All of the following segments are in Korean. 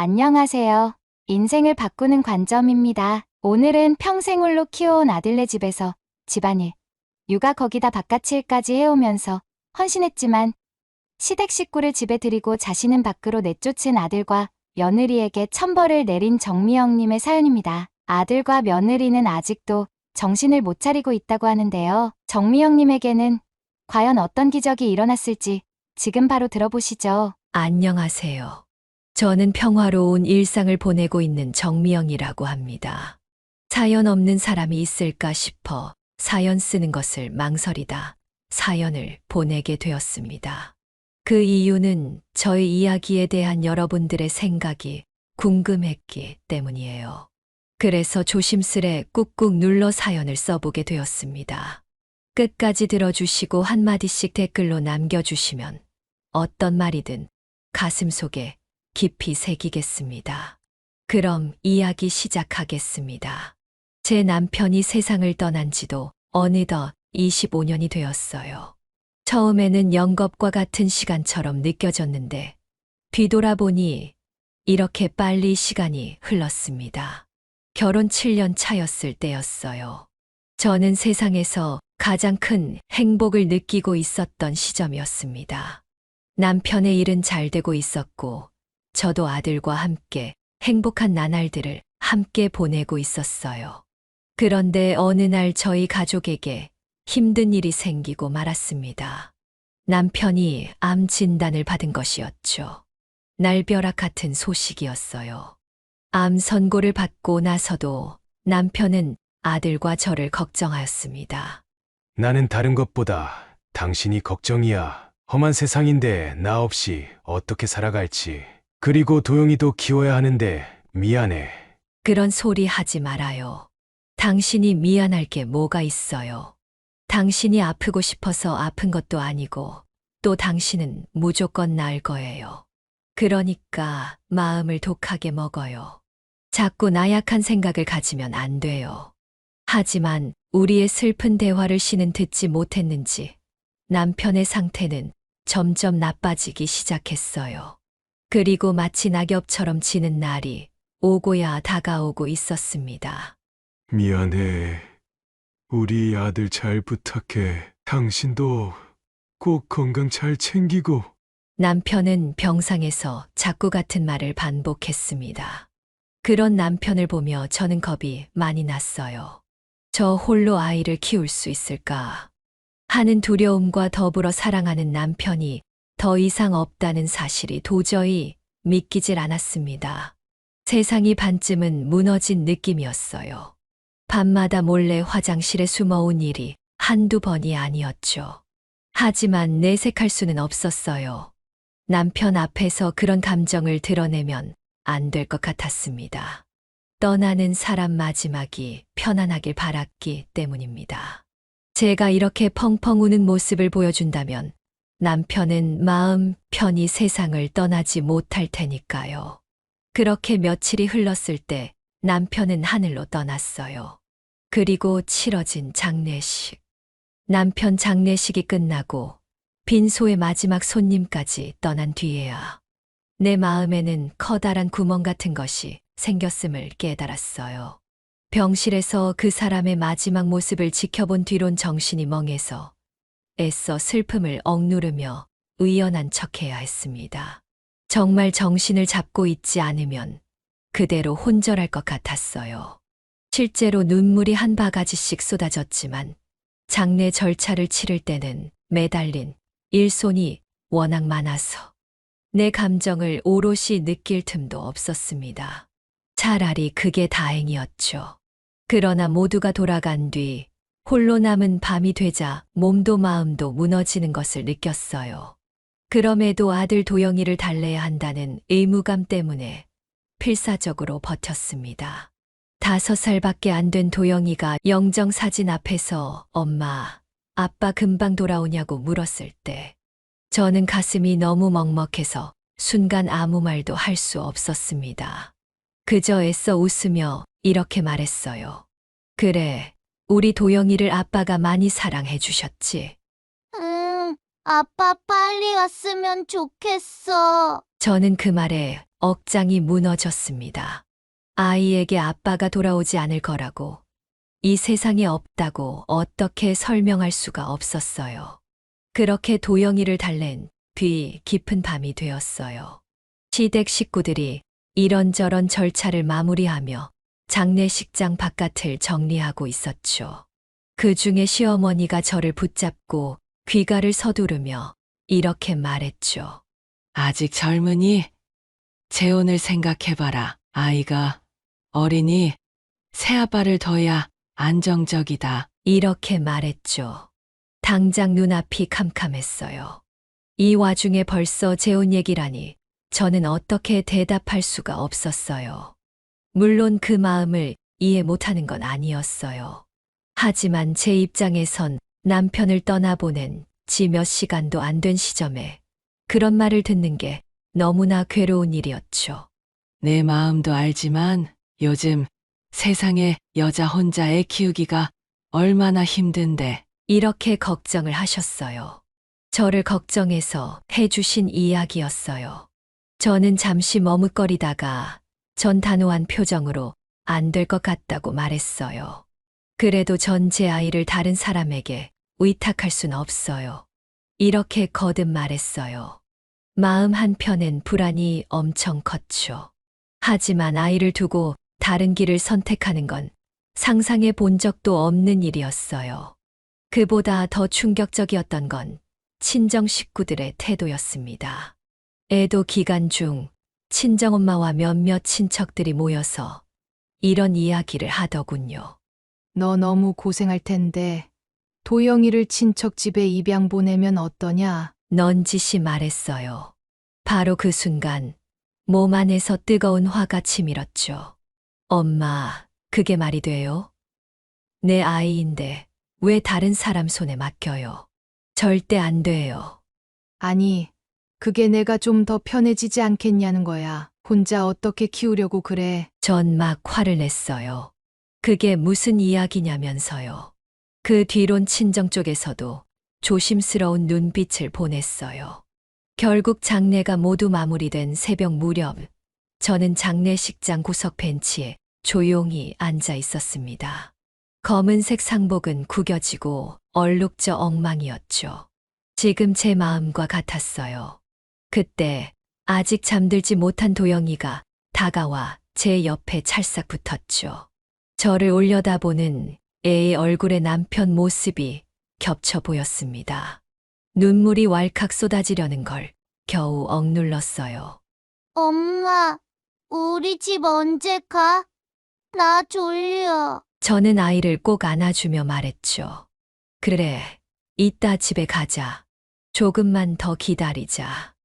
안녕하세요. 인생을 바꾸는 관점입니다. 오늘은 평생 홀로 키워온 아들네 집에서 집안일, 육아 거기다 바깥일까지 해오면서 헌신했지만 시댁 식구를 집에 들이고 자신은 밖으로 내쫓은 아들과 며느리에게 천벌을 내린 정미영님의 사연입니다. 아들과 며느리는 아직도 정신을 못 차리고 있다고 하는데요. 정미영님에게는 과연 어떤 기적이 일어났을지 지금 바로 들어보시죠. 안녕하세요. 저는 평화로운 일상을 보내고 있는 정미영이라고 합니다. 사연 없는 사람이 있을까 싶어 사연 쓰는 것을 망설이다 사연을 보내게 되었습니다. 그 이유는 저의 이야기에 대한 여러분들의 생각이 궁금했기 때문이에요. 그래서 조심스레 꾹꾹 눌러 사연을 써보게 되었습니다. 끝까지 들어주시고 한마디씩 댓글로 남겨주시면 어떤 말이든 가슴속에 깊이 새기겠습니다. 그럼 이야기 시작하겠습니다. 제 남편이 세상을 떠난 지도 어느덧 25년이 되었어요. 처음에는 영겁과 같은 시간처럼 느껴졌는데 뒤돌아보니 이렇게 빨리 시간이 흘렀습니다. 결혼 7년 차였을 때였어요. 저는 세상에서 가장 큰 행복을 느끼고 있었던 시점이었습니다. 남편의 일은 잘 되고 있었고 저도 아들과 함께 행복한 나날들을 함께 보내고 있었어요. 그런데 어느 날 저희 가족에게 힘든 일이 생기고 말았습니다. 남편이 암 진단을 받은 것이었죠. 날벼락 같은 소식이었어요. 암 선고를 받고 나서도 남편은 아들과 저를 걱정하였습니다. 나는 다른 것보다 당신이 걱정이야. 험한 세상인데 나 없이 어떻게 살아갈지. 그리고 도영이도 키워야 하는데 미안해. 그런 소리 하지 말아요. 당신이 미안할 게 뭐가 있어요. 당신이 아프고 싶어서 아픈 것도 아니고 또 당신은 무조건 나을 거예요. 그러니까 마음을 독하게 먹어요. 자꾸 나약한 생각을 가지면 안 돼요. 하지만 우리의 슬픈 대화를 씨는 듣지 못했는지 남편의 상태는 점점 나빠지기 시작했어요. 그리고 마치 낙엽처럼 지는 날이 오고야 다가오고 있었습니다. 미안해. 우리 아들 잘 부탁해. 당신도 꼭 건강 잘 챙기고. 남편은 병상에서 자꾸 같은 말을 반복했습니다. 그런 남편을 보며 저는 겁이 많이 났어요. 저 홀로 아이를 키울 수 있을까 하는 두려움과 더불어 사랑하는 남편이 더 이상 없다는 사실이 도저히 믿기질 않았습니다. 세상이 반쯤은 무너진 느낌이었어요. 밤마다 몰래 화장실에 숨어온 일이 한두 번이 아니었죠. 하지만 내색할 수는 없었어요. 남편 앞에서 그런 감정을 드러내면 안 될 것 같았습니다. 떠나는 사람 마지막이 편안하길 바랐기 때문입니다. 제가 이렇게 펑펑 우는 모습을 보여준다면 남편은 마음 편히 세상을 떠나지 못할 테니까요. 그렇게 며칠이 흘렀을 때 남편은 하늘로 떠났어요. 그리고 치러진 장례식. 남편 장례식이 끝나고 빈소의 마지막 손님까지 떠난 뒤에야 내 마음에는 커다란 구멍 같은 것이 생겼음을 깨달았어요. 병실에서 그 사람의 마지막 모습을 지켜본 뒤론 정신이 멍해서 애써 슬픔을 억누르며 의연한 척해야 했습니다. 정말 정신을 잡고 있지 않으면 그대로 혼절할 것 같았어요. 실제로 눈물이 한 바가지씩 쏟아졌지만 장례 절차를 치를 때는 매달린 일손이 워낙 많아서 내 감정을 오롯이 느낄 틈도 없었습니다. 차라리 그게 다행이었죠. 그러나 모두가 돌아간 뒤 홀로 남은 밤이 되자 몸도 마음도 무너지는 것을 느꼈어요. 그럼에도 아들 도영이를 달래야 한다는 의무감 때문에 필사적으로 버텼습니다. 5살밖에 안 된 도영이가 영정사진 앞에서 엄마, 아빠 금방 돌아오냐고 물었을 때 저는 가슴이 너무 먹먹해서 순간 아무 말도 할 수 없었습니다. 그저 애써 웃으며 이렇게 말했어요. 그래, 우리 도영이를 아빠가 많이 사랑해 주셨지. 아빠 빨리 왔으면 좋겠어. 저는 그 말에 억장이 무너졌습니다. 아이에게 아빠가 돌아오지 않을 거라고, 이 세상에 없다고 어떻게 설명할 수가 없었어요. 그렇게 도영이를 달랜 뒤 깊은 밤이 되었어요. 시댁 식구들이 이런저런 절차를 마무리하며 장례식장 바깥을 정리하고 있었죠. 그 중에 시어머니가 저를 붙잡고 귀가를 서두르며 이렇게 말했죠. 아직 젊으니 재혼을 생각해봐라. 아이가 어리니 새아빠를 둬야 안정적이다. 이렇게 말했죠. 당장 눈앞이 캄캄했어요. 이 와중에 벌써 재혼 얘기라니 저는 어떻게 대답할 수가 없었어요. 물론 그 마음을 이해 못하는 건 아니었어요. 하지만 제 입장에선 남편을 떠나보낸 지 몇 시간도 안 된 시점에 그런 말을 듣는 게 너무나 괴로운 일이었죠. 내 마음도 알지만 요즘 세상에 여자 혼자 애 키우기가 얼마나 힘든데. 이렇게 걱정을 하셨어요. 저를 걱정해서 해주신 이야기였어요. 저는 잠시 머뭇거리다가 전 단호한 표정으로 안 될 것 같다고 말했어요. 그래도 전 제 아이를 다른 사람에게 의탁할 순 없어요. 이렇게 거듭 말했어요. 마음 한편엔 불안이 엄청 컸죠. 하지만 아이를 두고 다른 길을 선택하는 건 상상해 본 적도 없는 일이었어요. 그보다 더 충격적이었던 건 친정 식구들의 태도였습니다. 애도 기간 중 친정엄마와 몇몇 친척들이 모여서 이런 이야기를 하더군요. 너 너무 고생할 텐데 도영이를 친척 집에 입양 보내면 어떠냐? 넌지시 말했어요. 바로 그 순간 몸 안에서 뜨거운 화가 치밀었죠. 엄마, 그게 말이 돼요? 내 아이인데 왜 다른 사람 손에 맡겨요? 절대 안 돼요. 아니, 그게 내가 좀 더 편해지지 않겠냐는 거야. 혼자 어떻게 키우려고 그래? 전 막 화를 냈어요. 그게 무슨 이야기냐면서요. 그 뒤론 친정 쪽에서도 조심스러운 눈빛을 보냈어요. 결국 장례가 모두 마무리된 새벽 무렵, 저는 장례식장 구석 벤치에 조용히 앉아 있었습니다. 검은색 상복은 구겨지고 얼룩져 엉망이었죠. 지금 제 마음과 같았어요. 그때 아직 잠들지 못한 도영이가 다가와 제 옆에 찰싹 붙었죠. 저를 올려다보는 애의 얼굴에 남편 모습이 겹쳐 보였습니다. 눈물이 왈칵 쏟아지려는 걸 겨우 억눌렀어요. 엄마, 우리 집 언제 가? 나 졸려. 저는 아이를 꼭 안아주며 말했죠. 그래, 이따 집에 가자. 조금만 더 기다리자.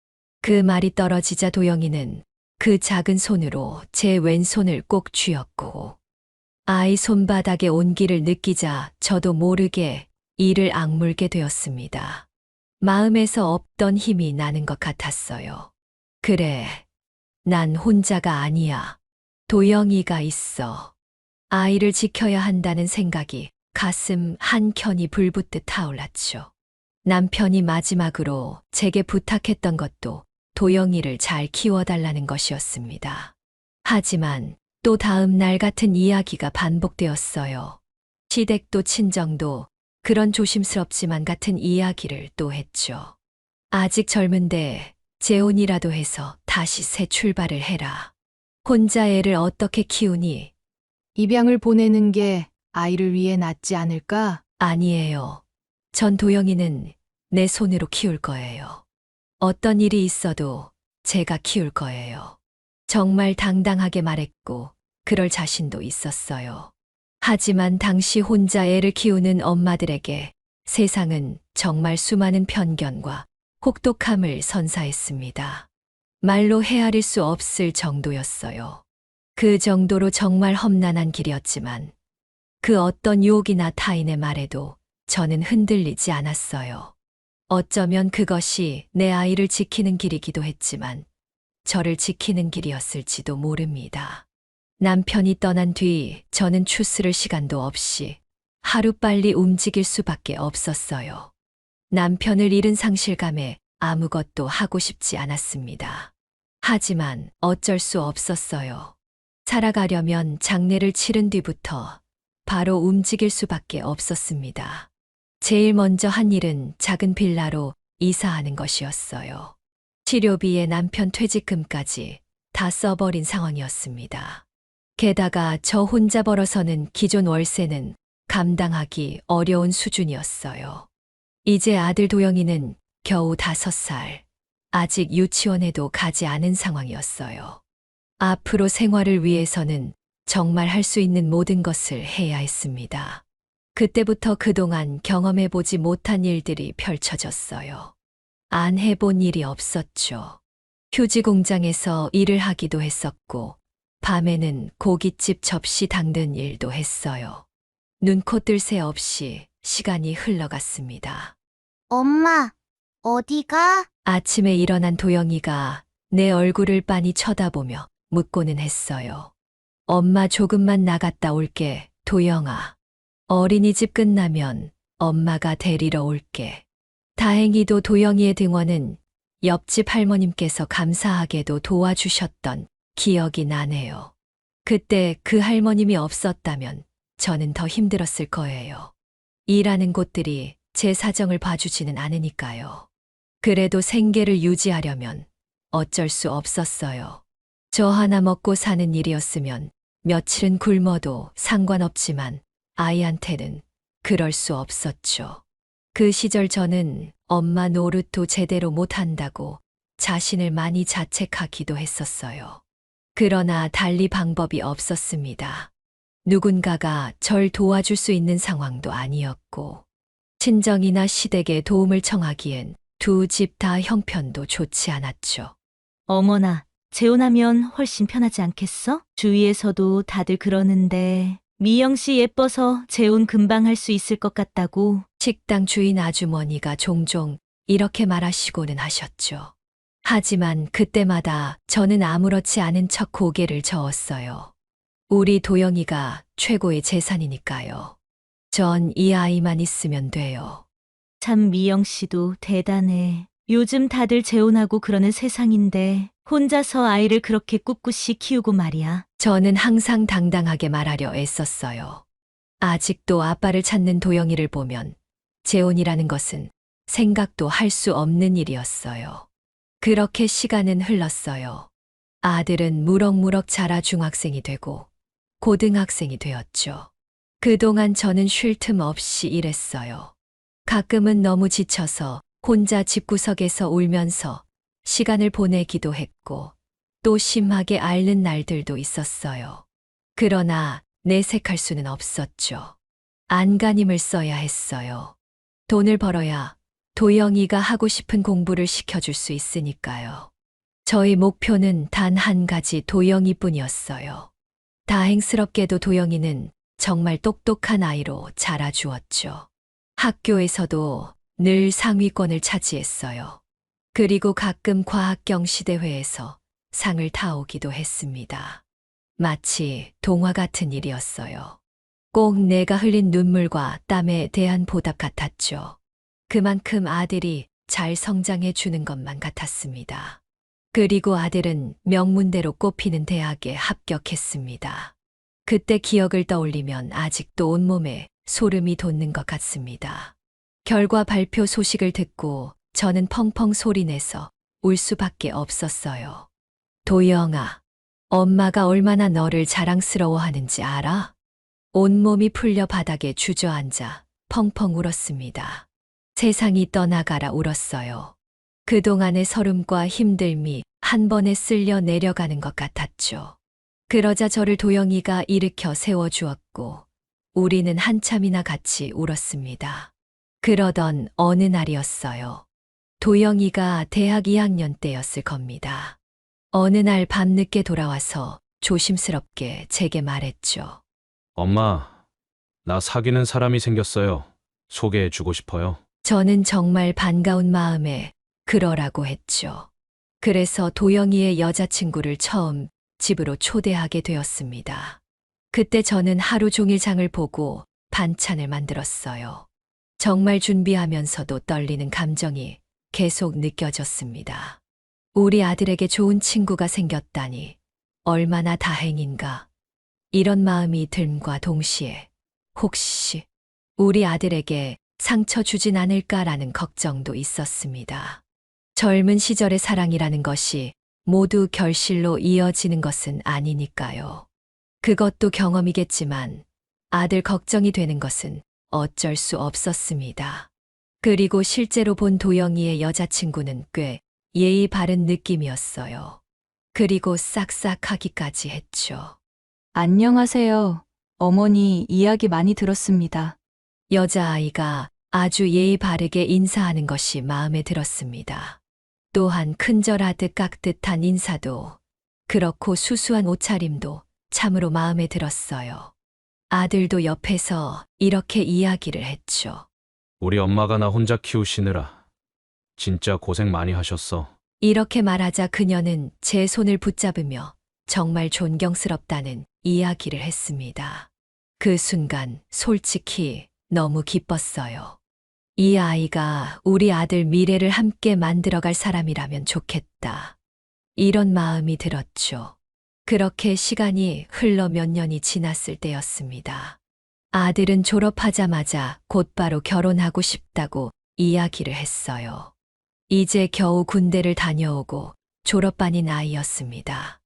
그 말이 떨어지자 도영이는 그 작은 손으로 제 왼손을 꼭 쥐었고, 아이 손바닥에 온기를 느끼자 저도 모르게 이를 악물게 되었습니다. 마음에서 없던 힘이 나는 것 같았어요. 그래, 난 혼자가 아니야. 도영이가 있어. 아이를 지켜야 한다는 생각이 가슴 한켠이 불붙듯 타올랐죠. 남편이 마지막으로 제게 부탁했던 것도 도영이를 잘 키워달라는 것이었습니다. 하지만 또 다음 날 같은 이야기가 반복되었어요. 시댁도 친정도 그런 조심스럽지만 같은 이야기를 또 했죠. 아직 젊은데 재혼이라도 해서 다시 새 출발을 해라. 혼자 애를 어떻게 키우니? 입양을 보내는 게 아이를 위해 낫지 않을까? 아니에요. 전 도영이는 내 손으로 키울 거예요. 어떤 일이 있어도 제가 키울 거예요. 정말 당당하게 말했고 그럴 자신도 있었어요. 하지만 당시 혼자 애를 키우는 엄마들에게 세상은 정말 수많은 편견과 혹독함을 선사했습니다. 말로 헤아릴 수 없을 정도였어요. 그 정도로 정말 험난한 길이었지만 그 어떤 유혹이나 타인의 말에도 저는 흔들리지 않았어요. 어쩌면 그것이 내 아이를 지키는 길이기도 했지만 저를 지키는 길이었을지도 모릅니다. 남편이 떠난 뒤 저는 추스를 시간도 없이 하루빨리 움직일 수밖에 없었어요. 남편을 잃은 상실감에 아무것도 하고 싶지 않았습니다. 하지만 어쩔 수 없었어요. 살아가려면 장례를 치른 뒤부터 바로 움직일 수밖에 없었습니다. 제일 먼저 한 일은 작은 빌라로 이사하는 것이었어요. 치료비에 남편 퇴직금까지 다 써버린 상황이었습니다. 게다가 저 혼자 벌어서는 기존 월세는 감당하기 어려운 수준이었어요. 이제 아들 도영이는 겨우 5살, 아직 유치원에도 가지 않은 상황이었어요. 앞으로 생활을 위해서는 정말 할 수 있는 모든 것을 해야 했습니다. 그때부터 그동안 경험해보지 못한 일들이 펼쳐졌어요. 안 해본 일이 없었죠. 휴지 공장에서 일을 하기도 했었고, 밤에는 고깃집 접시 당근 일도 했어요. 눈코 뜰 새 없이 시간이 흘러갔습니다. 엄마, 어디가? 아침에 일어난 도영이가 내 얼굴을 빤히 쳐다보며 묻고는 했어요. 엄마 조금만 나갔다 올게, 도영아. 어린이집 끝나면 엄마가 데리러 올게. 다행히도 도영이의 등원은 옆집 할머님께서 감사하게도 도와주셨던 기억이 나네요. 그때 그 할머님이 없었다면 저는 더 힘들었을 거예요. 일하는 곳들이 제 사정을 봐주지는 않으니까요. 그래도 생계를 유지하려면 어쩔 수 없었어요. 저 하나 먹고 사는 일이었으면 며칠은 굶어도 상관없지만 아이한테는 그럴 수 없었죠. 그 시절 저는 엄마 노릇도 제대로 못한다고 자신을 많이 자책하기도 했었어요. 그러나 달리 방법이 없었습니다. 누군가가 절 도와줄 수 있는 상황도 아니었고, 친정이나 시댁에 도움을 청하기엔 두 집 다 형편도 좋지 않았죠. 어머나, 재혼하면 훨씬 편하지 않겠어? 주위에서도 다들 그러는데 미영 씨 예뻐서 재혼 금방 할 수 있을 것 같다고. 식당 주인 아주머니가 종종 이렇게 말하시고는 하셨죠. 하지만 그때마다 저는 아무렇지 않은 척 고개를 저었어요. 우리 도영이가 최고의 재산이니까요. 전 이 아이만 있으면 돼요. 참 미영 씨도 대단해. 요즘 다들 재혼하고 그러는 세상인데 혼자서 아이를 그렇게 꿋꿋이 키우고 말이야. 저는 항상 당당하게 말하려 애썼어요. 아직도 아빠를 찾는 도영이를 보면 재혼이라는 것은 생각도 할 수 없는 일이었어요. 그렇게 시간은 흘렀어요. 아들은 무럭무럭 자라 중학생이 되고 고등학생이 되었죠. 그동안 저는 쉴 틈 없이 일했어요. 가끔은 너무 지쳐서 혼자 집구석에서 울면서 시간을 보내기도 했고, 또 심하게 앓는 날들도 있었어요. 그러나 내색할 수는 없었죠. 안간힘을 써야 했어요. 돈을 벌어야 도영이가 하고 싶은 공부를 시켜줄 수 있으니까요. 저의 목표는 단 한 가지 도영이뿐이었어요. 다행스럽게도 도영이는 정말 똑똑한 아이로 자라주었죠. 학교에서도 늘 상위권을 차지했어요. 그리고 가끔 과학 경시대회에서 상을 타오기도 했습니다. 마치 동화 같은 일이었어요. 꼭 내가 흘린 눈물과 땀에 대한 보답 같았죠. 그만큼 아들이 잘 성장해 주는 것만 같았습니다. 그리고 아들은 명문대로 꼽히는 대학에 합격했습니다. 그때 기억을 떠올리면 아직도 온몸에 소름이 돋는 것 같습니다. 결과 발표 소식을 듣고 저는 펑펑 소리내서 울 수밖에 없었어요. 도영아, 엄마가 얼마나 너를 자랑스러워하는지 알아? 온몸이 풀려 바닥에 주저앉아 펑펑 울었습니다. 세상이 떠나가라 울었어요. 그동안의 서름과 힘듦이 한 번에 쓸려 내려가는 것 같았죠. 그러자 저를 도영이가 일으켜 세워주었고, 우리는 한참이나 같이 울었습니다. 그러던 어느 날이었어요. 도영이가 대학 2학년 때였을 겁니다. 어느 날 밤늦게 돌아와서 조심스럽게 제게 말했죠. 엄마, 나 사귀는 사람이 생겼어요. 소개해주고 싶어요. 저는 정말 반가운 마음에 그러라고 했죠. 그래서 도영이의 여자친구를 처음 집으로 초대하게 되었습니다. 그때 저는 하루 종일 장을 보고 반찬을 만들었어요. 정말 준비하면서도 떨리는 감정이 계속 느껴졌습니다. 우리 아들에게 좋은 친구가 생겼다니 얼마나 다행인가. 이런 마음이 듦과 동시에 혹시 우리 아들에게 상처 주진 않을까라는 걱정도 있었습니다. 젊은 시절의 사랑이라는 것이 모두 결실로 이어지는 것은 아니니까요. 그것도 경험이겠지만 아들 걱정이 되는 것은 어쩔 수 없었습니다. 그리고 실제로 본 도영이의 여자친구는 꽤 예의 바른 느낌이었어요. 그리고 싹싹하기까지 했죠. 안녕하세요. 어머니 이야기 많이 들었습니다. 여자아이가 아주 예의 바르게 인사하는 것이 마음에 들었습니다. 또한 큰절하듯 깍듯한 인사도 그렇고 수수한 옷차림도 참으로 마음에 들었어요. 아들도 옆에서 이렇게 이야기를 했죠. 우리 엄마가 나 혼자 키우시느라 진짜 고생 많이 하셨어. 이렇게 말하자 그녀는 제 손을 붙잡으며 정말 존경스럽다는 이야기를 했습니다. 그 순간 솔직히 너무 기뻤어요. 이 아이가 우리 아들 미래를 함께 만들어갈 사람이라면 좋겠다. 이런 마음이 들었죠. 그렇게 시간이 흘러 몇 년이 지났을 때였습니다. 아들은 졸업하자마자 곧바로 결혼하고 싶다고 이야기를 했어요. 이제 겨우 군대를 다녀오고 졸업반인 아이였습니다.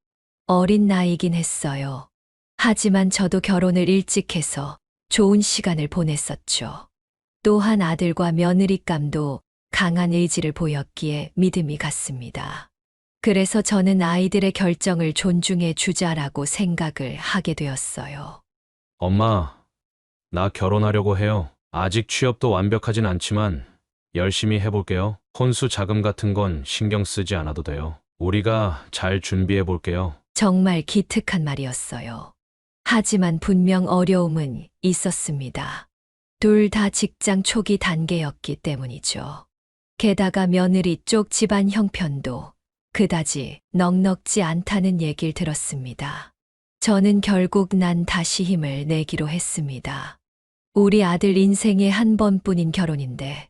어린 나이긴 했어요. 하지만 저도 결혼을 일찍 해서 좋은 시간을 보냈었죠. 또한 아들과 며느리감도 강한 의지를 보였기에 믿음이 갔습니다. 그래서 저는 아이들의 결정을 존중해 주자라고 생각을 하게 되었어요. 엄마, 나 결혼하려고 해요. 아직 취업도 완벽하진 않지만 열심히 해볼게요. 혼수 자금 같은 건 신경 쓰지 않아도 돼요. 우리가 잘 준비해 볼게요. 정말 기특한 말이었어요. 하지만 분명 어려움은 있었습니다. 둘 다 직장 초기 단계였기 때문이죠. 게다가 며느리 쪽 집안 형편도 그다지 넉넉지 않다는 얘기를 들었습니다. 저는 결국 난 다시 힘을 내기로 했습니다. 우리 아들 인생에 한 번뿐인 결혼인데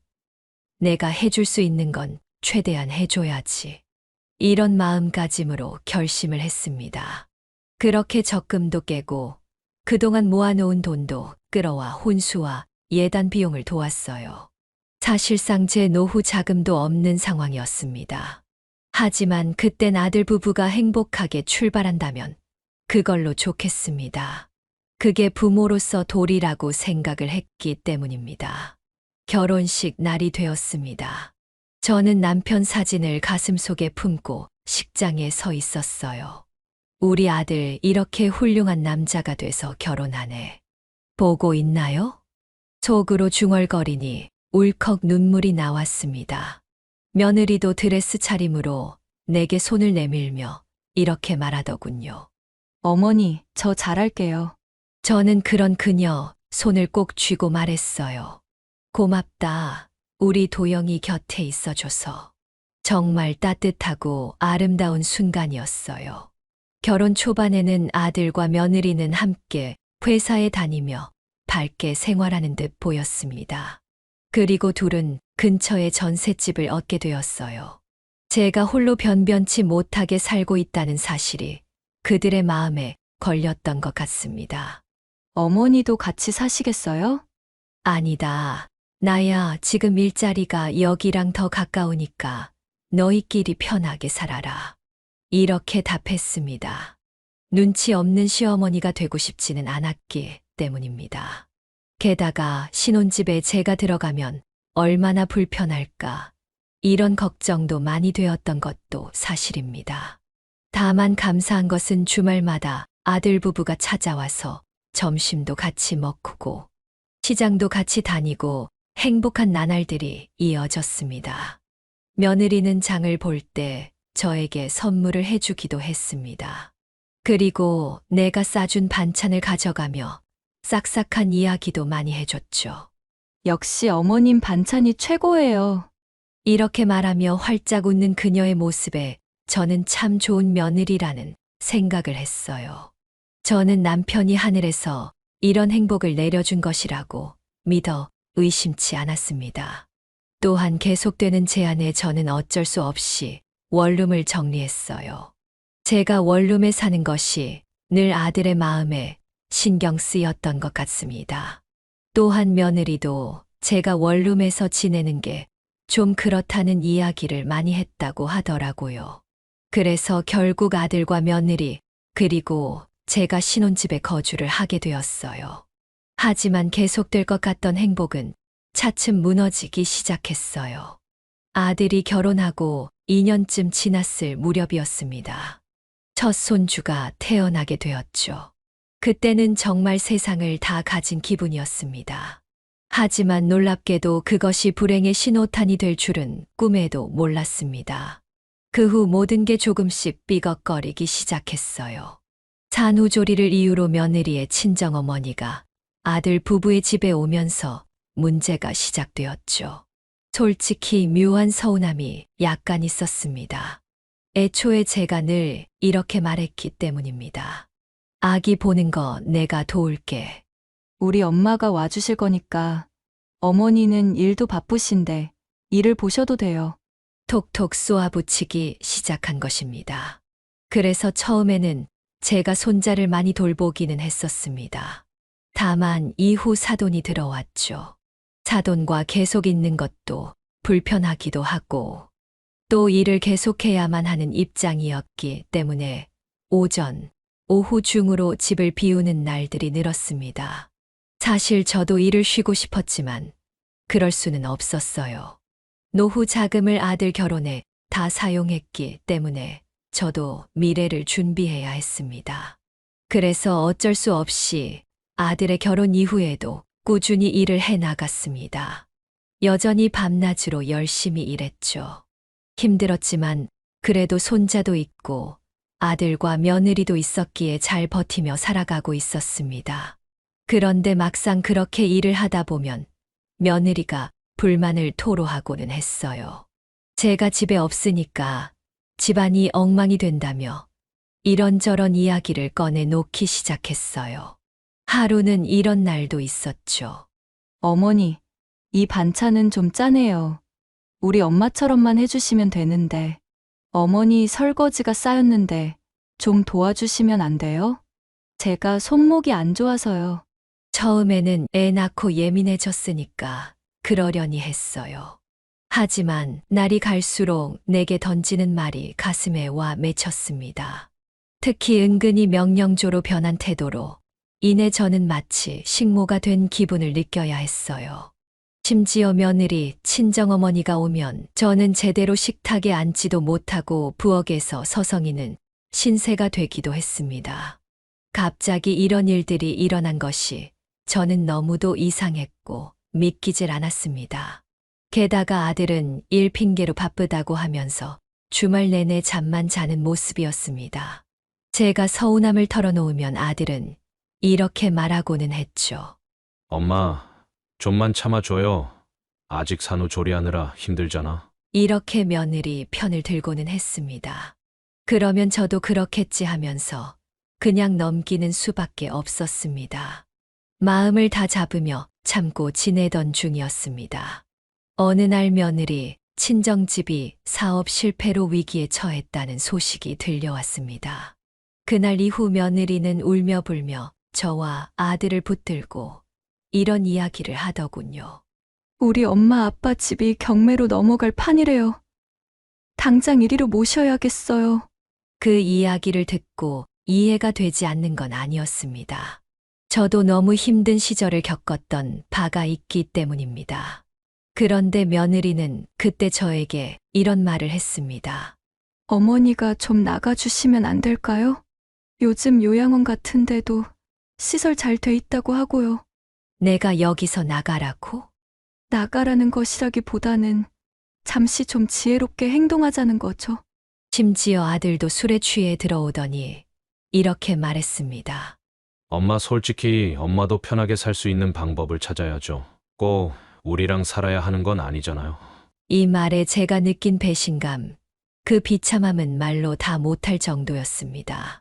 내가 해줄 수 있는 건 최대한 해줘야지. 이런 마음가짐으로 결심을 했습니다. 그렇게 적금도 깨고 그동안 모아놓은 돈도 끌어와 혼수와 예단 비용을 도왔어요. 사실상 제 노후 자금도 없는 상황이었습니다. 하지만 그땐 아들 부부가 행복하게 출발한다면 그걸로 좋겠습니다. 그게 부모로서 도리라고 생각을 했기 때문입니다. 결혼식 날이 되었습니다. 저는 남편 사진을 가슴속에 품고 식장에 서 있었어요. 우리 아들 이렇게 훌륭한 남자가 돼서 결혼하네. 보고 있나요? 속으로 중얼거리니 울컥 눈물이 나왔습니다. 며느리도 드레스 차림으로 내게 손을 내밀며 이렇게 말하더군요. 어머니, 저 잘할게요. 저는 그런 그녀 손을 꼭 쥐고 말했어요. 고맙다. 우리 도영이 곁에 있어줘서. 정말 따뜻하고 아름다운 순간이었어요. 결혼 초반에는 아들과 며느리는 함께 회사에 다니며 밝게 생활하는 듯 보였습니다. 그리고 둘은 근처에 전셋집을 얻게 되었어요. 제가 홀로 변변치 못하게 살고 있다는 사실이 그들의 마음에 걸렸던 것 같습니다. 어머니도 같이 사시겠어요? 아니다. 나야 지금 일자리가 여기랑 더 가까우니까 너희끼리 편하게 살아라. 이렇게 답했습니다. 눈치 없는 시어머니가 되고 싶지는 않았기 때문입니다. 게다가 신혼집에 제가 들어가면 얼마나 불편할까. 이런 걱정도 많이 되었던 것도 사실입니다. 다만 감사한 것은 주말마다 아들 부부가 찾아와서 점심도 같이 먹고 시장도 같이 다니고 행복한 나날들이 이어졌습니다. 며느리는 장을 볼 때 저에게 선물을 해주기도 했습니다. 그리고 내가 싸준 반찬을 가져가며 싹싹한 이야기도 많이 해줬죠. 역시 어머님 반찬이 최고예요. 이렇게 말하며 활짝 웃는 그녀의 모습에 저는 참 좋은 며느리라는 생각을 했어요. 저는 남편이 하늘에서 이런 행복을 내려준 것이라고 믿어 의심치 않았습니다. 또한 계속되는 제안에 저는 어쩔 수 없이 원룸을 정리했어요. 제가 원룸에 사는 것이 늘 아들의 마음에 신경 쓰였던 것 같습니다. 또한 며느리도 제가 원룸에서 지내는 게 좀 그렇다는 이야기를 많이 했다고 하더라고요. 그래서 결국 아들과 며느리 그리고 제가 신혼집에 거주를 하게 되었어요. 하지만 계속될 것 같던 행복은 차츰 무너지기 시작했어요. 아들이 결혼하고 2년쯤 지났을 무렵이었습니다. 첫 손주가 태어나게 되었죠. 그때는 정말 세상을 다 가진 기분이었습니다. 하지만 놀랍게도 그것이 불행의 신호탄이 될 줄은 꿈에도 몰랐습니다. 그 후 모든 게 조금씩 삐걱거리기 시작했어요. 산후조리를 이유로 며느리의 친정어머니가 아들 부부의 집에 오면서 문제가 시작되었죠. 솔직히 묘한 서운함이 약간 있었습니다. 애초에 제가 늘 이렇게 말했기 때문입니다. 아기 보는 거 내가 도울게. 우리 엄마가 와주실 거니까 어머니는 일도 바쁘신데 일을 보셔도 돼요. 톡톡 쏘아붙이기 시작한 것입니다. 그래서 처음에는 제가 손자를 많이 돌보기는 했었습니다. 다만 이후 사돈이 들어왔죠. 사돈과 계속 있는 것도 불편하기도 하고 또 일을 계속해야만 하는 입장이었기 때문에 오전, 오후 중으로 집을 비우는 날들이 늘었습니다. 사실 저도 일을 쉬고 싶었지만 그럴 수는 없었어요. 노후 자금을 아들 결혼에 다 사용했기 때문에 저도 미래를 준비해야 했습니다. 그래서 어쩔 수 없이 아들의 결혼 이후에도 꾸준히 일을 해 나갔습니다. 여전히 밤낮으로 열심히 일했죠. 힘들었지만 그래도 손자도 있고 아들과 며느리도 있었기에 잘 버티며 살아가고 있었습니다. 그런데 막상 그렇게 일을 하다 보면 며느리가 불만을 토로하고는 했어요. 제가 집에 없으니까 집안이 엉망이 된다며 이런저런 이야기를 꺼내 놓기 시작했어요. 하루는 이런 날도 있었죠. 어머니, 이 반찬은 좀 짜네요. 우리 엄마처럼만 해주시면 되는데 어머니 설거지가 쌓였는데 좀 도와주시면 안 돼요? 제가 손목이 안 좋아서요. 처음에는 애 낳고 예민해졌으니까 그러려니 했어요. 하지만 날이 갈수록 내게 던지는 말이 가슴에 와 맺혔습니다. 특히 은근히 명령조로 변한 태도로 이내 저는 마치 식모가 된 기분을 느껴야 했어요. 심지어 며느리, 친정어머니가 오면 저는 제대로 식탁에 앉지도 못하고 부엌에서 서성이는 신세가 되기도 했습니다. 갑자기 이런 일들이 일어난 것이 저는 너무도 이상했고 믿기질 않았습니다. 게다가 아들은 일 핑계로 바쁘다고 하면서 주말 내내 잠만 자는 모습이었습니다. 제가 서운함을 털어놓으면 아들은 이렇게 말하고는 했죠. 엄마, 좀만 참아줘요. 아직 산후조리하느라 힘들잖아. 이렇게 며느리 편을 들고는 했습니다. 그러면 저도 그렇겠지 하면서 그냥 넘기는 수밖에 없었습니다. 마음을 다 잡으며 참고 지내던 중이었습니다. 어느 날 며느리 친정집이 사업 실패로 위기에 처했다는 소식이 들려왔습니다. 그날 이후 며느리는 울며 불며 저와 아들을 붙들고 이런 이야기를 하더군요. 우리 엄마 아빠 집이 경매로 넘어갈 판이래요. 당장 이리로 모셔야겠어요. 그 이야기를 듣고 이해가 되지 않는 건 아니었습니다. 저도 너무 힘든 시절을 겪었던 바가 있기 때문입니다. 그런데 며느리는 그때 저에게 이런 말을 했습니다. 어머니가 좀 나가주시면 안 될까요? 요즘 요양원 같은데도 시설 잘 돼 있다고 하고요. 내가 여기서 나가라고? 나가라는 것이라기보다는 잠시 좀 지혜롭게 행동하자는 거죠. 심지어 아들도 술에 취해 들어오더니 이렇게 말했습니다. 엄마, 솔직히 엄마도 편하게 살 수 있는 방법을 찾아야죠. 꼭 우리랑 살아야 하는 건 아니잖아요. 이 말에 제가 느낀 배신감, 그 비참함은 말로 다 못할 정도였습니다.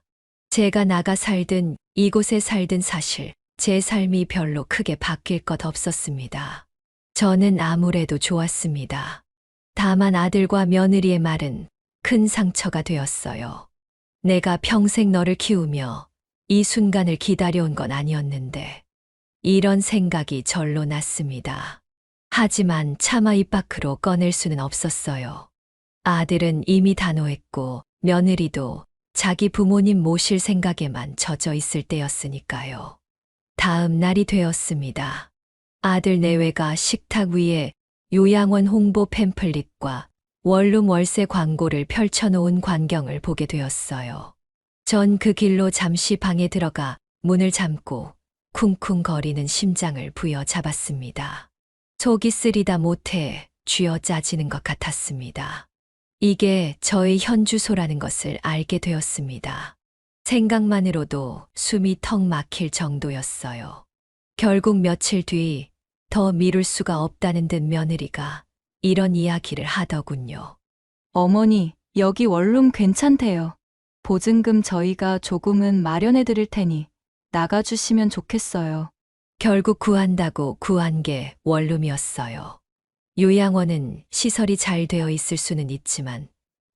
제가 나가 살든 이곳에 살든 사실 제 삶이 별로 크게 바뀔 것 없었습니다. 저는 아무래도 좋았습니다. 다만 아들과 며느리의 말은 큰 상처가 되었어요. 내가 평생 너를 키우며 이 순간을 기다려온 건 아니었는데 이런 생각이 절로 났습니다. 하지만 차마 입 밖으로 꺼낼 수는 없었어요. 아들은 이미 단호했고 며느리도 자기 부모님 모실 생각에만 젖어 있을 때였으니까요. 다음 날이 되었습니다. 아들 내외가 식탁 위에 요양원 홍보 팸플릿과 원룸 월세 광고를 펼쳐놓은 광경을 보게 되었어요. 전 그 길로 잠시 방에 들어가 문을 잠고 쿵쿵거리는 심장을 부여잡았습니다. 속이 쓰리다 못해 쥐어 짜지는 것 같았습니다. 이게 저의 현 주소라는 것을 알게 되었습니다. 생각만으로도 숨이 턱 막힐 정도였어요. 결국 며칠 뒤 더 미룰 수가 없다는 듯 며느리가 이런 이야기를 하더군요. 어머니, 여기 원룸 괜찮대요. 보증금 저희가 조금은 마련해 드릴 테니 나가주시면 좋겠어요. 결국 구한다고 구한 게 원룸이었어요. 요양원은 시설이 잘 되어 있을 수는 있지만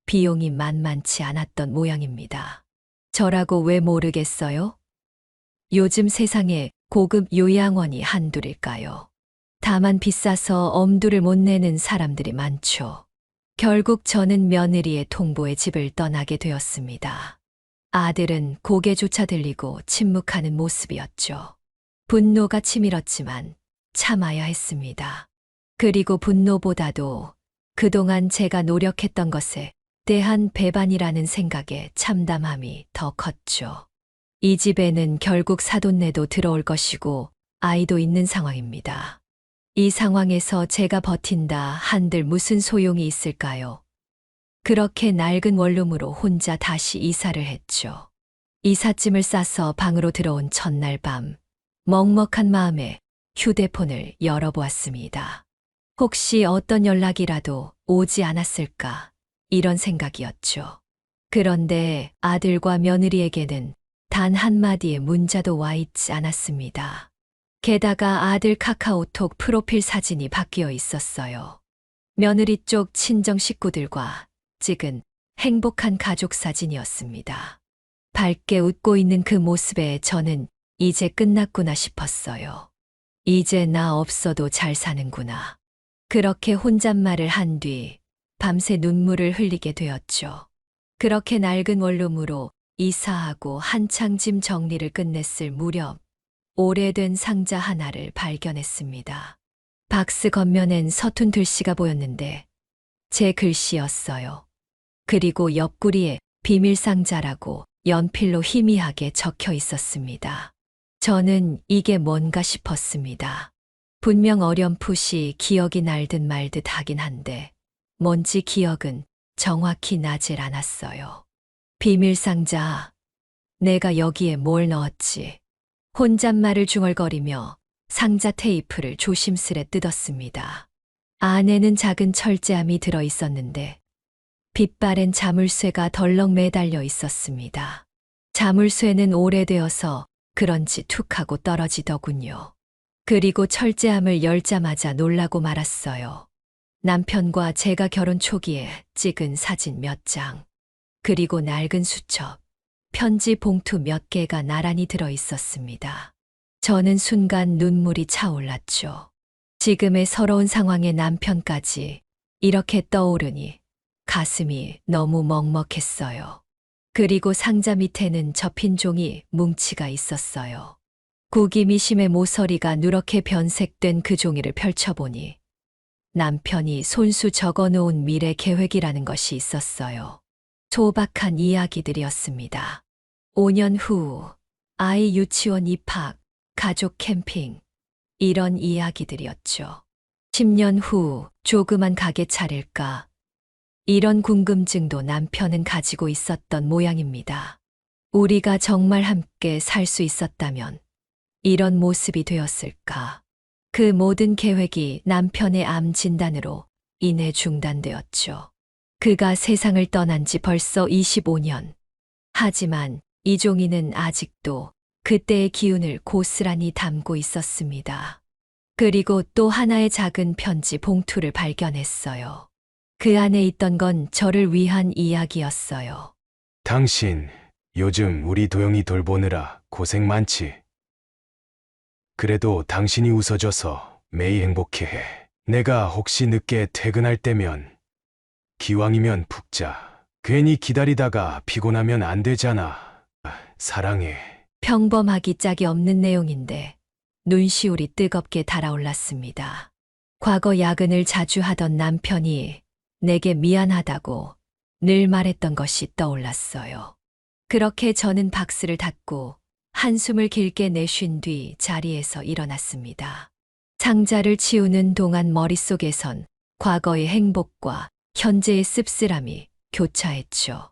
비용이 만만치 않았던 모양입니다. 저라고 왜 모르겠어요? 요즘 세상에 고급 요양원이 한둘일까요? 다만 비싸서 엄두를 못 내는 사람들이 많죠. 결국 저는 며느리의 통보에 집을 떠나게 되었습니다. 아들은 고개조차 들리고 침묵하는 모습이었죠. 분노가 치밀었지만 참아야 했습니다. 그리고 분노보다도 그동안 제가 노력했던 것에 대한 배반이라는 생각에 참담함이 더 컸죠. 이 집에는 결국 사돈네도 들어올 것이고 아이도 있는 상황입니다. 이 상황에서 제가 버틴다 한들 무슨 소용이 있을까요? 그렇게 낡은 원룸으로 혼자 다시 이사를 했죠. 이삿짐을 싸서 방으로 들어온 첫날 밤, 먹먹한 마음에 휴대폰을 열어보았습니다. 혹시 어떤 연락이라도 오지 않았을까? 이런 생각이었죠. 그런데 아들과 며느리에게는 단 한마디의 문자도 와 있지 않았습니다. 게다가 아들 카카오톡 프로필 사진이 바뀌어 있었어요. 며느리 쪽 친정 식구들과 찍은 행복한 가족 사진이었습니다. 밝게 웃고 있는 그 모습에 저는 이제 끝났구나 싶었어요. 이제 나 없어도 잘 사는구나. 그렇게 혼잣말을 한 뒤 밤새 눈물을 흘리게 되었죠. 그렇게 낡은 원룸으로 이사하고 한창 짐 정리를 끝냈을 무렵 오래된 상자 하나를 발견했습니다. 박스 겉면엔 서툰 글씨가 보였는데 제 글씨였어요. 그리고 옆구리에 비밀상자라고 연필로 희미하게 적혀 있었습니다. 저는 이게 뭔가 싶었습니다. 분명 어렴풋이 기억이 날듯 말듯 하긴 한데 뭔지 기억은 정확히 나질 않았어요. 비밀상자, 내가 여기에 뭘 넣었지? 혼잣말을 중얼거리며 상자 테이프를 조심스레 뜯었습니다. 안에는 작은 철제함이 들어 있었는데 빛바랜 자물쇠가 덜렁 매달려 있었습니다. 자물쇠는 오래되어서 그런지 툭 하고 떨어지더군요. 그리고 철제함을 열자마자 놀라고 말았어요. 남편과 제가 결혼 초기에 찍은 사진 몇 장, 그리고 낡은 수첩, 편지 봉투 몇 개가 나란히 들어 있었습니다. 저는 순간 눈물이 차올랐죠. 지금의 서러운 상황에 남편까지 이렇게 떠오르니 가슴이 너무 먹먹했어요. 그리고 상자 밑에는 접힌 종이 뭉치가 있었어요. 구기미심의 모서리가 누렇게 변색된 그 종이를 펼쳐보니 남편이 손수 적어놓은 미래 계획이라는 것이 있었어요. 소박한 이야기들이었습니다. 5년 후 아이 유치원 입학, 가족 캠핑, 이런 이야기들이었죠. 10년 후 조그만 가게 차릴까, 이런 궁금증도 남편은 가지고 있었던 모양입니다. 우리가 정말 함께 살 수 있었다면 이런 모습이 되었을까. 그 모든 계획이 남편의 암 진단으로 인해 중단되었죠. 그가 세상을 떠난 지 벌써 25년. 하지만 이종이는 아직도 그때의 기운을 고스란히 담고 있었습니다. 그리고 또 하나의 작은 편지 봉투를 발견했어요. 그 안에 있던 건 저를 위한 이야기였어요. 당신, 요즘 우리 도영이 돌보느라 고생 많지. 그래도 당신이 웃어줘서 매일 행복해해. 내가 혹시 늦게 퇴근할 때면 기왕이면 푹 자. 괜히 기다리다가 피곤하면 안 되잖아. 사랑해. 평범하기 짝이 없는 내용인데 눈시울이 뜨겁게 달아올랐습니다. 과거 야근을 자주 하던 남편이 내게 미안하다고 늘 말했던 것이 떠올랐어요. 그렇게 저는 박스를 닫고 한숨을 길게 내쉰 뒤 자리에서 일어났습니다. 상자를 치우는 동안 머릿속에선 과거의 행복과 현재의 씁쓸함이 교차했죠.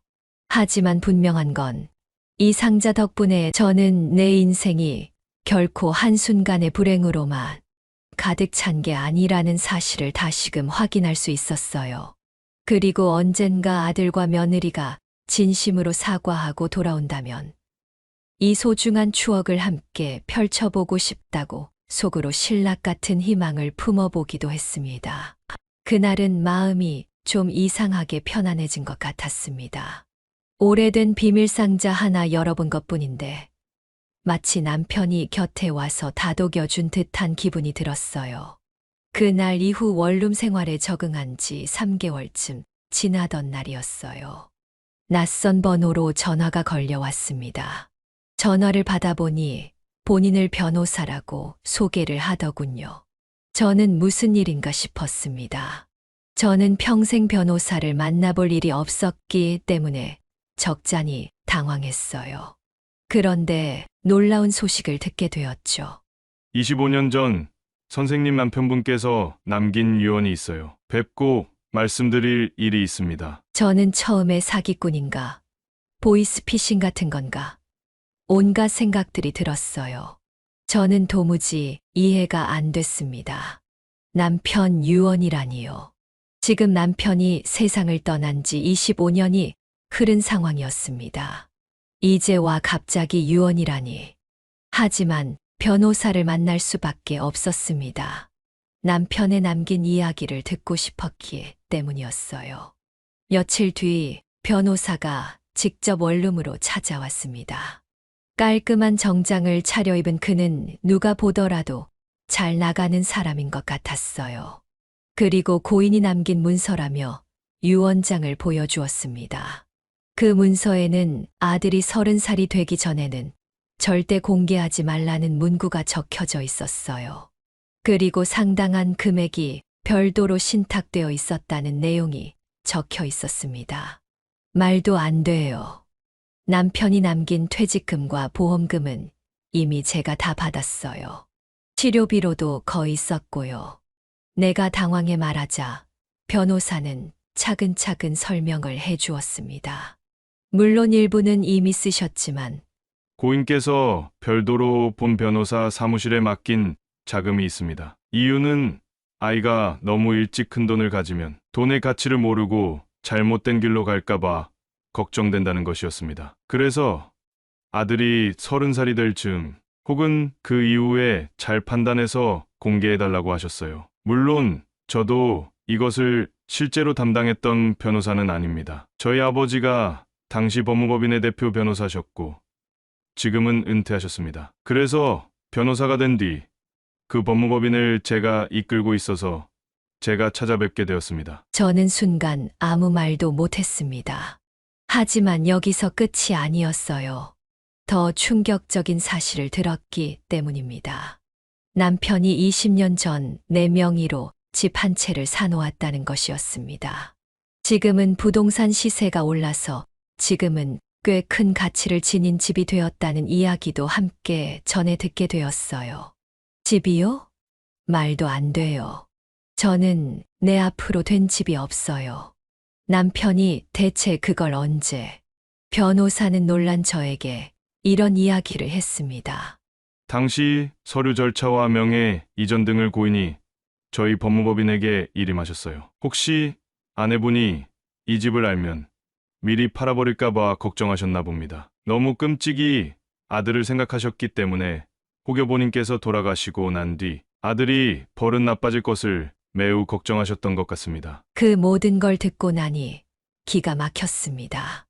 하지만 분명한 건 이 상자 덕분에 저는 내 인생이 결코 한순간의 불행으로만 가득 찬 게 아니라는 사실을 다시금 확인할 수 있었어요. 그리고 언젠가 아들과 며느리가 진심으로 사과하고 돌아온다면 이 소중한 추억을 함께 펼쳐보고 싶다고 속으로 신락 같은 희망을 품어보기도 했습니다. 그날은 마음이 좀 이상하게 편안해진 것 같았습니다. 오래된 비밀상자 하나 열어본 것뿐인데 마치 남편이 곁에 와서 다독여준 듯한 기분이 들었어요. 그날 이후 원룸 생활에 적응한 지 3개월쯤 지나던 날이었어요. 낯선 번호로 전화가 걸려왔습니다. 전화를 받아보니 본인을 변호사라고 소개를 하더군요. 저는 무슨 일인가 싶었습니다. 저는 평생 변호사를 만나볼 일이 없었기 때문에 적잖이 당황했어요. 그런데 놀라운 소식을 듣게 되었죠. 25년 전 선생님 남편분께서 남긴 유언이 있어요. 뵙고 말씀드릴 일이 있습니다. 저는 처음에 사기꾼인가, 보이스피싱 같은 건가, 온갖 생각들이 들었어요. 저는 도무지 이해가 안 됐습니다. 남편 유언이라니요. 지금 남편이 세상을 떠난 지 25년이 흐른 상황이었습니다. 이제와 갑자기 유언이라니. 하지만 변호사를 만날 수밖에 없었습니다. 남편의 남긴 이야기를 듣고 싶었기 때문이었어요. 며칠 뒤 변호사가 직접 원룸으로 찾아왔습니다. 깔끔한 정장을 차려입은 그는 누가 보더라도 잘 나가는 사람인 것 같았어요. 그리고 고인이 남긴 문서라며 유언장을 보여주었습니다. 그 문서에는 아들이 30살이 되기 전에는 절대 공개하지 말라는 문구가 적혀져 있었어요. 그리고 상당한 금액이 별도로 신탁되어 있었다는 내용이 적혀 있었습니다. 말도 안 돼요. 남편이 남긴 퇴직금과 보험금은 이미 제가 다 받았어요. 치료비로도 거의 썼고요. 내가 당황해 말하자 변호사는 차근차근 설명을 해주었습니다. 물론 일부는 이미 쓰셨지만 고인께서 별도로 본 변호사 사무실에 맡긴 자금이 있습니다. 이유는 아이가 너무 일찍 큰 돈을 가지면 돈의 가치를 모르고 잘못된 길로 갈까봐 걱정된다는 것이었습니다. 그래서 아들이 30살이 될 즈음 혹은 그 이후에 잘 판단해서 공개해달라고 하셨어요. 물론 저도 이것을 실제로 담당했던 변호사는 아닙니다. 저희 아버지가 당시 법무법인의 대표 변호사셨고 지금은 은퇴하셨습니다. 그래서 변호사가 된 뒤 그 법무법인을 제가 이끌고 있어서 제가 찾아뵙게 되었습니다. 저는 순간 아무 말도 못했습니다. 하지만 여기서 끝이 아니었어요. 더 충격적인 사실을 들었기 때문입니다. 남편이 20년 전 내 명의로 집 한 채를 사놓았다는 것이었습니다. 지금은 부동산 시세가 올라서 지금은 꽤 큰 가치를 지닌 집이 되었다는 이야기도 함께 전해 듣게 되었어요. 집이요? 말도 안 돼요. 저는 내 앞으로 된 집이 없어요. 남편이 대체 그걸 언제? 변호사는 놀란 저에게 이런 이야기를 했습니다. 당시 서류 절차와 명예, 이전 등을 고인이 저희 법무법인에게 일임하셨어요. 혹시 아내분이 이 집을 알면 미리 팔아버릴까봐 걱정하셨나 봅니다. 너무 끔찍이 아들을 생각하셨기 때문에 호교본인께서 돌아가시고 난 뒤 아들이 버릇 나빠질 것을 매우 걱정하셨던 것 같습니다. 그 모든 걸 듣고 나니 기가 막혔습니다.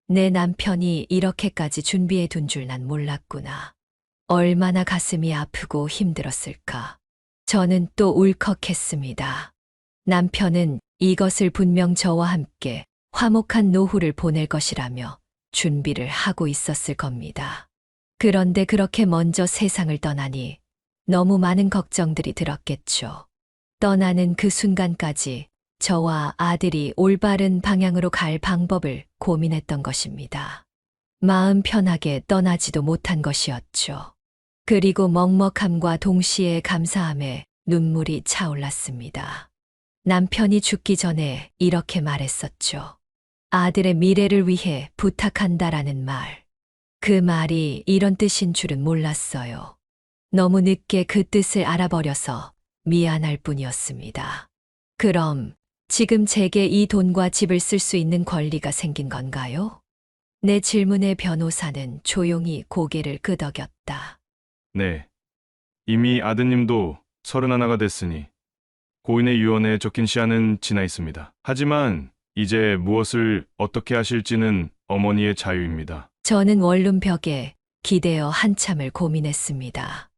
내 남편이 이렇게까지 준비해 둔 줄 난 몰랐구나. 얼마나 가슴이 아프고 힘들었을까. 저는 또 울컥했습니다. 남편은 이것을 분명 저와 함께 화목한 노후를 보낼 것이라며 준비를 하고 있었을 겁니다. 그런데 그렇게 먼저 세상을 떠나니 너무 많은 걱정들이 들었겠죠. 떠나는 그 순간까지 저와 아들이 올바른 방향으로 갈 방법을 고민했던 것입니다. 마음 편하게 떠나지도 못한 것이었죠. 그리고 먹먹함과 동시에 감사함에 눈물이 차올랐습니다. 남편이 죽기 전에 이렇게 말했었죠. 아들의 미래를 위해 부탁한다라는 말. 그 말이 이런 뜻인 줄은 몰랐어요. 너무 늦게 그 뜻을 알아버려서 미안할 뿐이었습니다. 그럼 지금 제게 이 돈과 집을 쓸 수 있는 권리가 생긴 건가요? 내 질문에 변호사는 조용히 고개를 끄덕였다. 네. 이미 아드님도 31가 됐으니 고인의 유언에 적힌 시한은 지나 있습니다. 하지만 이제 무엇을 어떻게 하실지는 어머니의 자유입니다. 저는 원룸벽에 기대어 한참을 고민했습니다.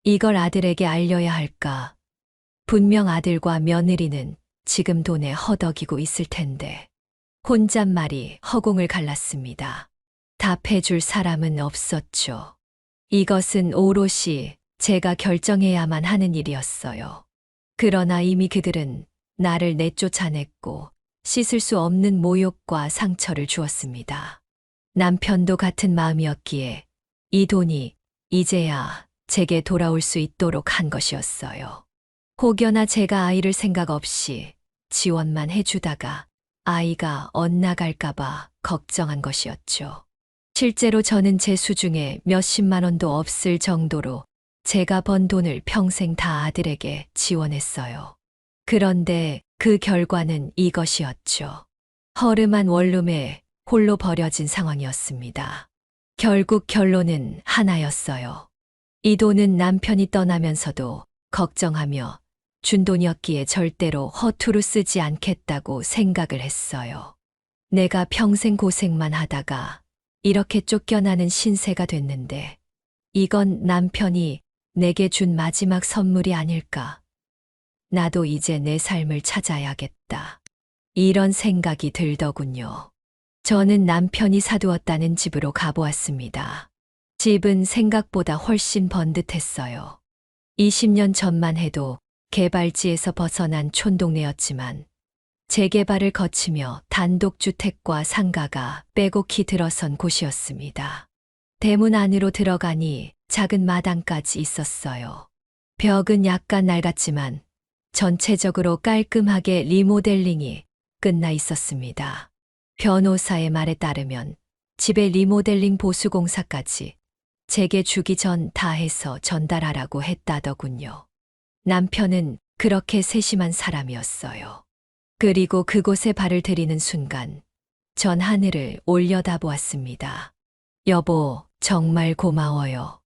이걸 아들에게 알려야 할까? 분명 아들과 며느리는 지금 돈에 허덕이고 있을 텐데. 혼잣말이 허공을 갈랐습니다. 답해줄 사람은 없었죠. 이것은 오롯이 제가 결정해야만 하는 일이었어요. 그러나 이미 그들은 나를 내쫓아냈고 씻을 수 없는 모욕과 상처를 주었습니다. 남편도 같은 마음이었기에 이 돈이 이제야 제게 돌아올 수 있도록 한 것이었어요. 혹여나 제가 아이를 생각 없이 지원만 해주다가 아이가 엇나갈까봐 걱정한 것이었죠. 실제로 저는 제 수중에 몇십만 원도 없을 정도로 제가 번 돈을 평생 다 아들에게 지원했어요. 그런데 그 결과는 이것이었죠. 허름한 원룸에 홀로 버려진 상황이었습니다. 결국 결론은 하나였어요. 이 돈은 남편이 떠나면서도 걱정하며 준 돈이었기에 절대로 허투루 쓰지 않겠다고 생각을 했어요. 내가 평생 고생만 하다가 이렇게 쫓겨나는 신세가 됐는데 이건 남편이 내게 준 마지막 선물이 아닐까. 나도 이제 내 삶을 찾아야겠다. 이런 생각이 들더군요. 저는 남편이 사두었다는 집으로 가보았습니다. 집은 생각보다 훨씬 번듯했어요. 20년 전만 해도 개발지에서 벗어난 촌동네였지만 재개발을 거치며 단독주택과 상가가 빼곡히 들어선 곳이었습니다. 대문 안으로 들어가니 작은 마당까지 있었어요. 벽은 약간 낡았지만 전체적으로 깔끔하게 리모델링이 끝나 있었습니다. 변호사의 말에 따르면 집의 리모델링 보수공사까지 제게 주기 전 다 해서 전달하라고 했다더군요. 남편은 그렇게 세심한 사람이었어요. 그리고 그곳에 발을 들이는 순간 전 하늘을 올려다보았습니다. 여보, 정말 고마워요.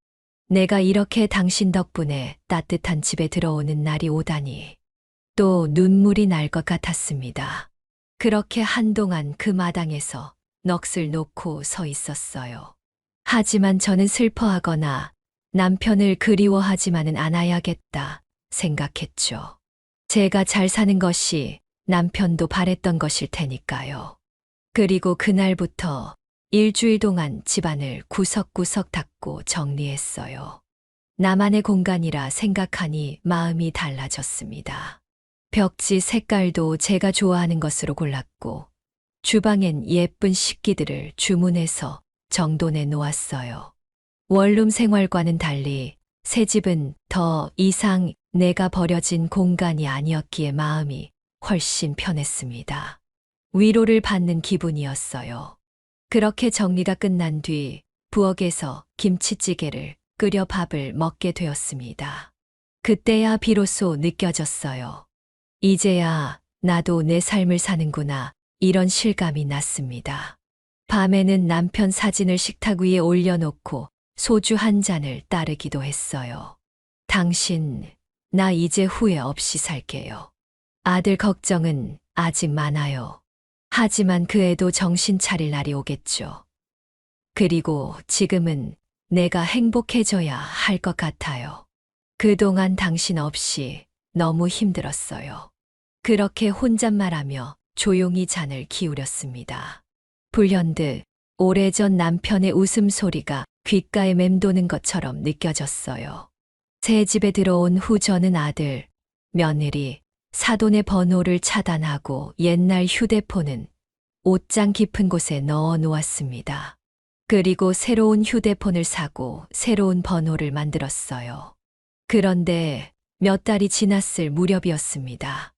내가 이렇게 당신 덕분에 따뜻한 집에 들어오는 날이 오다니. 또 눈물이 날 것 같았습니다. 그렇게 한동안 그 마당에서 넋을 놓고 서 있었어요. 하지만 저는 슬퍼하거나 남편을 그리워하지만은 않아야겠다 생각했죠. 제가 잘 사는 것이 남편도 바랬던 것일 테니까요. 그리고 그날부터 일주일 동안 집안을 구석구석 닦고 정리했어요. 나만의 공간이라 생각하니 마음이 달라졌습니다. 벽지 색깔도 제가 좋아하는 것으로 골랐고 주방엔 예쁜 식기들을 주문해서 정돈해 놓았어요. 원룸 생활과는 달리 새 집은 더 이상 내가 버려진 공간이 아니었기에 마음이 훨씬 편했습니다. 위로를 받는 기분이었어요. 그렇게 정리가 끝난 뒤 부엌에서 김치찌개를 끓여 밥을 먹게 되었습니다. 그때야 비로소 느껴졌어요. 이제야 나도 내 삶을 사는구나 이런 실감이 났습니다. 밤에는 남편 사진을 식탁 위에 올려놓고 소주 한 잔을 따르기도 했어요. 당신, 나 이제 후회 없이 살게요. 아들 걱정은 아직 많아요. 하지만 그 애도 정신 차릴 날이 오겠죠. 그리고 지금은 내가 행복해져야 할 것 같아요. 그동안 당신 없이 너무 힘들었어요. 그렇게 혼잣말하며 조용히 잔을 기울였습니다. 불현듯 오래전 남편의 웃음소리가 귓가에 맴도는 것처럼 느껴졌어요. 새 집에 들어온 후 저는 아들, 며느리, 사돈의 번호를 차단하고 옛날 휴대폰은 옷장 깊은 곳에 넣어 놓았습니다. 그리고 새로운 휴대폰을 사고 새로운 번호를 만들었어요. 그런데 몇 달이 지났을 무렵이었습니다.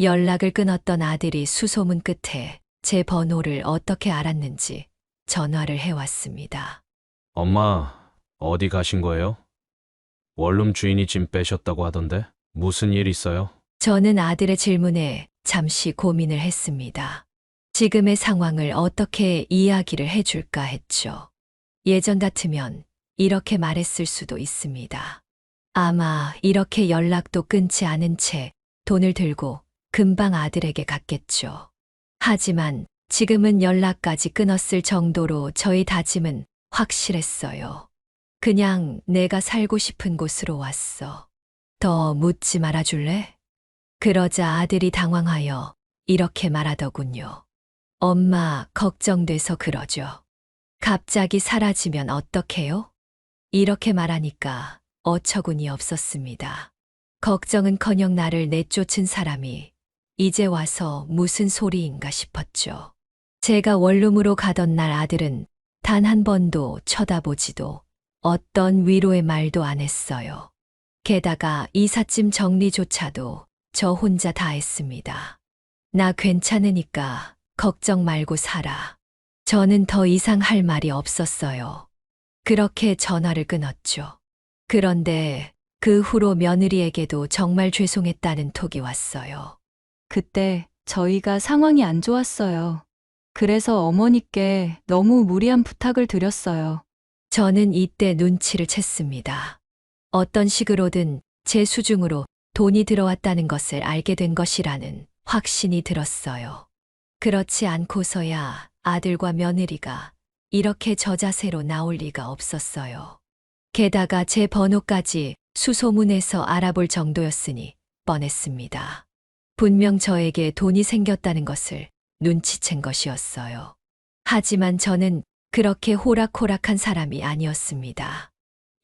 연락을 끊었던 아들이 수소문 끝에 제 번호를 어떻게 알았는지 전화를 해왔습니다. 엄마, 어디 가신 거예요? 원룸 주인이 짐 빼셨다고 하던데? 무슨 일 있어요? 저는 아들의 질문에 잠시 고민을 했습니다. 지금의 상황을 어떻게 이야기를 해줄까 했죠. 예전 같으면 이렇게 말했을 수도 있습니다. 아마 이렇게 연락도 끊지 않은 채 돈을 들고 금방 아들에게 갔겠죠. 하지만 지금은 연락까지 끊었을 정도로 저희 다짐은 확실했어요. 그냥 내가 살고 싶은 곳으로 왔어. 더 묻지 말아줄래? 그러자 아들이 당황하여 이렇게 말하더군요. 엄마, 걱정돼서 그러죠. 갑자기 사라지면 어떡해요? 이렇게 말하니까 어처구니 없었습니다. 걱정은커녕 나를 내쫓은 사람이 이제 와서 무슨 소리인가 싶었죠. 제가 원룸으로 가던 날 아들은 단 한 번도 쳐다보지도 어떤 위로의 말도 안 했어요. 게다가 이삿짐 정리조차도 저 혼자 다 했습니다. 나 괜찮으니까 걱정 말고 살아. 저는 더 이상 할 말이 없었어요. 그렇게 전화를 끊었죠. 그런데 그 후로 며느리에게도 정말 죄송했다는 톡이 왔어요. 그때 저희가 상황이 안 좋았어요. 그래서 어머니께 너무 무리한 부탁을 드렸어요. 저는 이때 눈치를 챘습니다. 어떤 식으로든 제 수중으로 돈이 들어왔다는 것을 알게 된 것이라는 확신이 들었어요. 그렇지 않고서야 아들과 며느리가 이렇게 저자세로 나올 리가 없었어요. 게다가 제 번호까지 수소문해서 알아볼 정도였으니 뻔했습니다. 분명 저에게 돈이 생겼다는 것을 눈치챈 것이었어요. 하지만 저는 그렇게 호락호락한 사람이 아니었습니다.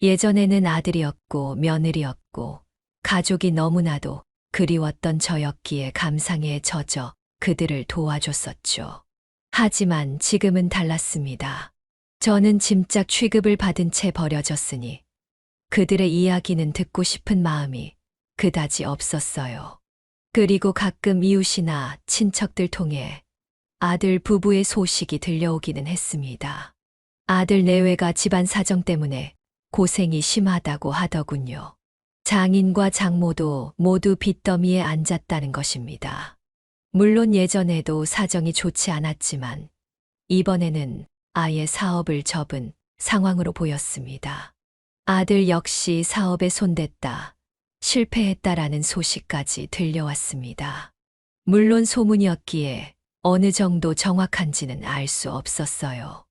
예전에는 아들이었고 며느리였고 가족이 너무나도 그리웠던 저였기에 감상에 젖어 그들을 도와줬었죠. 하지만 지금은 달랐습니다. 저는 짐짝 취급을 받은 채 버려졌으니 그들의 이야기는 듣고 싶은 마음이 그다지 없었어요. 그리고 가끔 이웃이나 친척들 통해 아들 부부의 소식이 들려오기는 했습니다. 아들 내외가 집안 사정 때문에 고생이 심하다고 하더군요. 장인과 장모도 모두 빚더미에 앉았다는 것입니다. 물론 예전에도 사정이 좋지 않았지만 이번에는 아예 사업을 접은 상황으로 보였습니다. 아들 역시 사업에 손댔다, 실패했다라는 소식까지 들려왔습니다. 물론 소문이었기에 어느 정도 정확한지는 알 수 없었어요.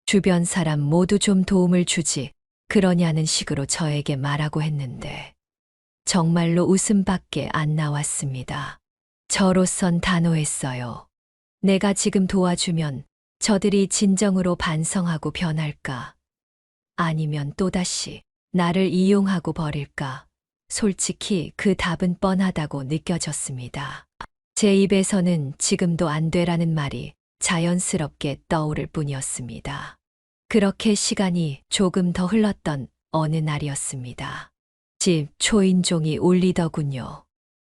주변 사람 모두 좀 도움을 주지 그러냐는 식으로 저에게 말하고 했는데 정말로 웃음밖에 안 나왔습니다. 저로선 단호했어요. 내가 지금 도와주면 저들이 진정으로 반성하고 변할까? 아니면 또다시 나를 이용하고 버릴까? 솔직히 그 답은 뻔하다고 느껴졌습니다. 제 입에서는 지금도 안 되라는 말이 자연스럽게 떠오를 뿐이었습니다. 그렇게 시간이 조금 더 흘렀던 어느 날이었습니다. 집 초인종이 울리더군요.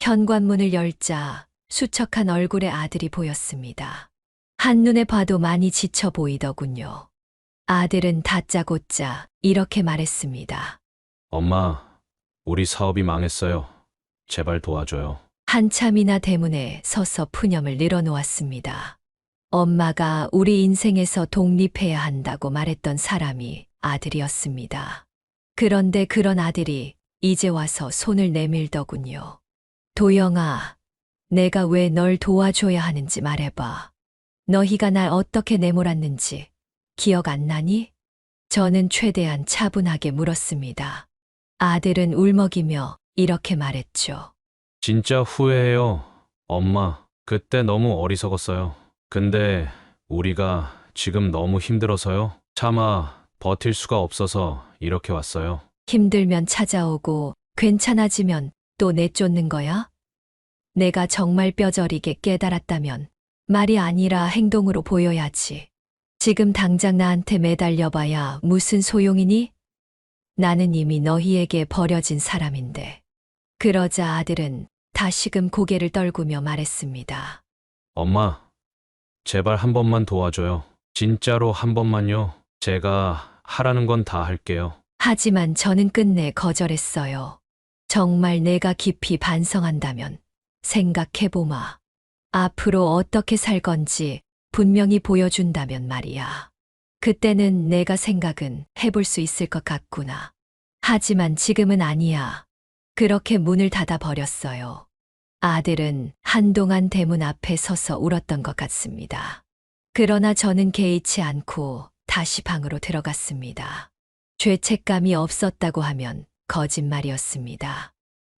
현관문을 열자 수척한 얼굴의 아들이 보였습니다. 한눈에 봐도 많이 지쳐 보이더군요. 아들은 다짜고짜 이렇게 말했습니다. 엄마, 우리 사업이 망했어요. 제발 도와줘요. 한참이나 대문에 서서 푸념을 늘어놓았습니다. 엄마가 우리 인생에서 독립해야 한다고 말했던 사람이 아들이었습니다. 그런데 그런 아들이 이제 와서 손을 내밀더군요. 도영아, 내가 왜 널 도와줘야 하는지 말해봐. 너희가 날 어떻게 내몰았는지 기억 안 나니? 저는 최대한 차분하게 물었습니다. 아들은 울먹이며 이렇게 말했죠. 진짜 후회해요. 엄마, 그때 너무 어리석었어요. 근데 우리가 지금 너무 힘들어서요. 차마 버틸 수가 없어서 이렇게 왔어요. 힘들면 찾아오고 괜찮아지면 또 내쫓는 거야? 내가 정말 뼈저리게 깨달았다면 말이 아니라 행동으로 보여야지. 지금 당장 나한테 매달려봐야 무슨 소용이니? 나는 이미 너희에게 버려진 사람인데. 그러자 아들은 다시금 고개를 떨구며 말했습니다. 엄마, 제발 한 번만 도와줘요. 진짜로 한 번만요. 제가 하라는 건 다 할게요. 하지만 저는 끝내 거절했어요. 정말 내가 깊이 반성한다면 생각해보마. 앞으로 어떻게 살 건지 분명히 보여준다면 말이야. 그때는 내가 생각은 해볼 수 있을 것 같구나. 하지만 지금은 아니야. 그렇게 문을 닫아버렸어요. 아들은 한동안 대문 앞에 서서 울었던 것 같습니다. 그러나 저는 개의치 않고 다시 방으로 들어갔습니다. 죄책감이 없었다고 하면 거짓말이었습니다.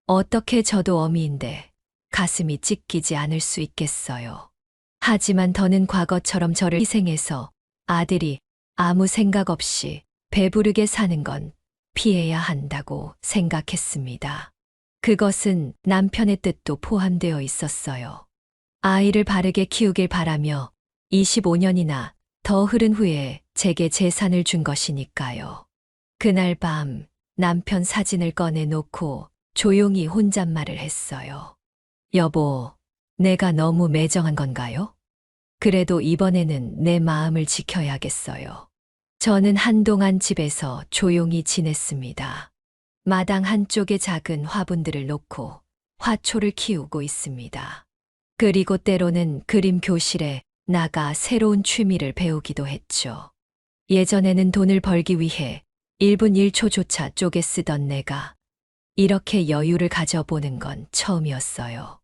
어떻게 저도 어미인데 가슴이 찢기지 않을 수 있겠어요. 하지만 더는 과거처럼 저를 희생해서 아들이 아무 생각 없이 배부르게 사는 건 피해야 한다고 생각했습니다. 그것은 남편의 뜻도 포함되어 있었어요. 아이를 바르게 키우길 바라며 25년이나 더 흐른 후에 제게 재산을 준 것이니까요. 그날 밤 남편 사진을 꺼내놓고 조용히 혼잣말을 했어요. 여보, 내가 너무 매정한 건가요? 그래도 이번에는 내 마음을 지켜야겠어요. 저는 한동안 집에서 조용히 지냈습니다. 마당 한쪽에 작은 화분들을 놓고 화초를 키우고 있습니다. 그리고 때로는 그림 교실에 나가 새로운 취미를 배우기도 했죠. 예전에는 돈을 벌기 위해 1분 1초조차 쪼개 쓰던 내가 이렇게 여유를 가져보는 건 처음이었어요.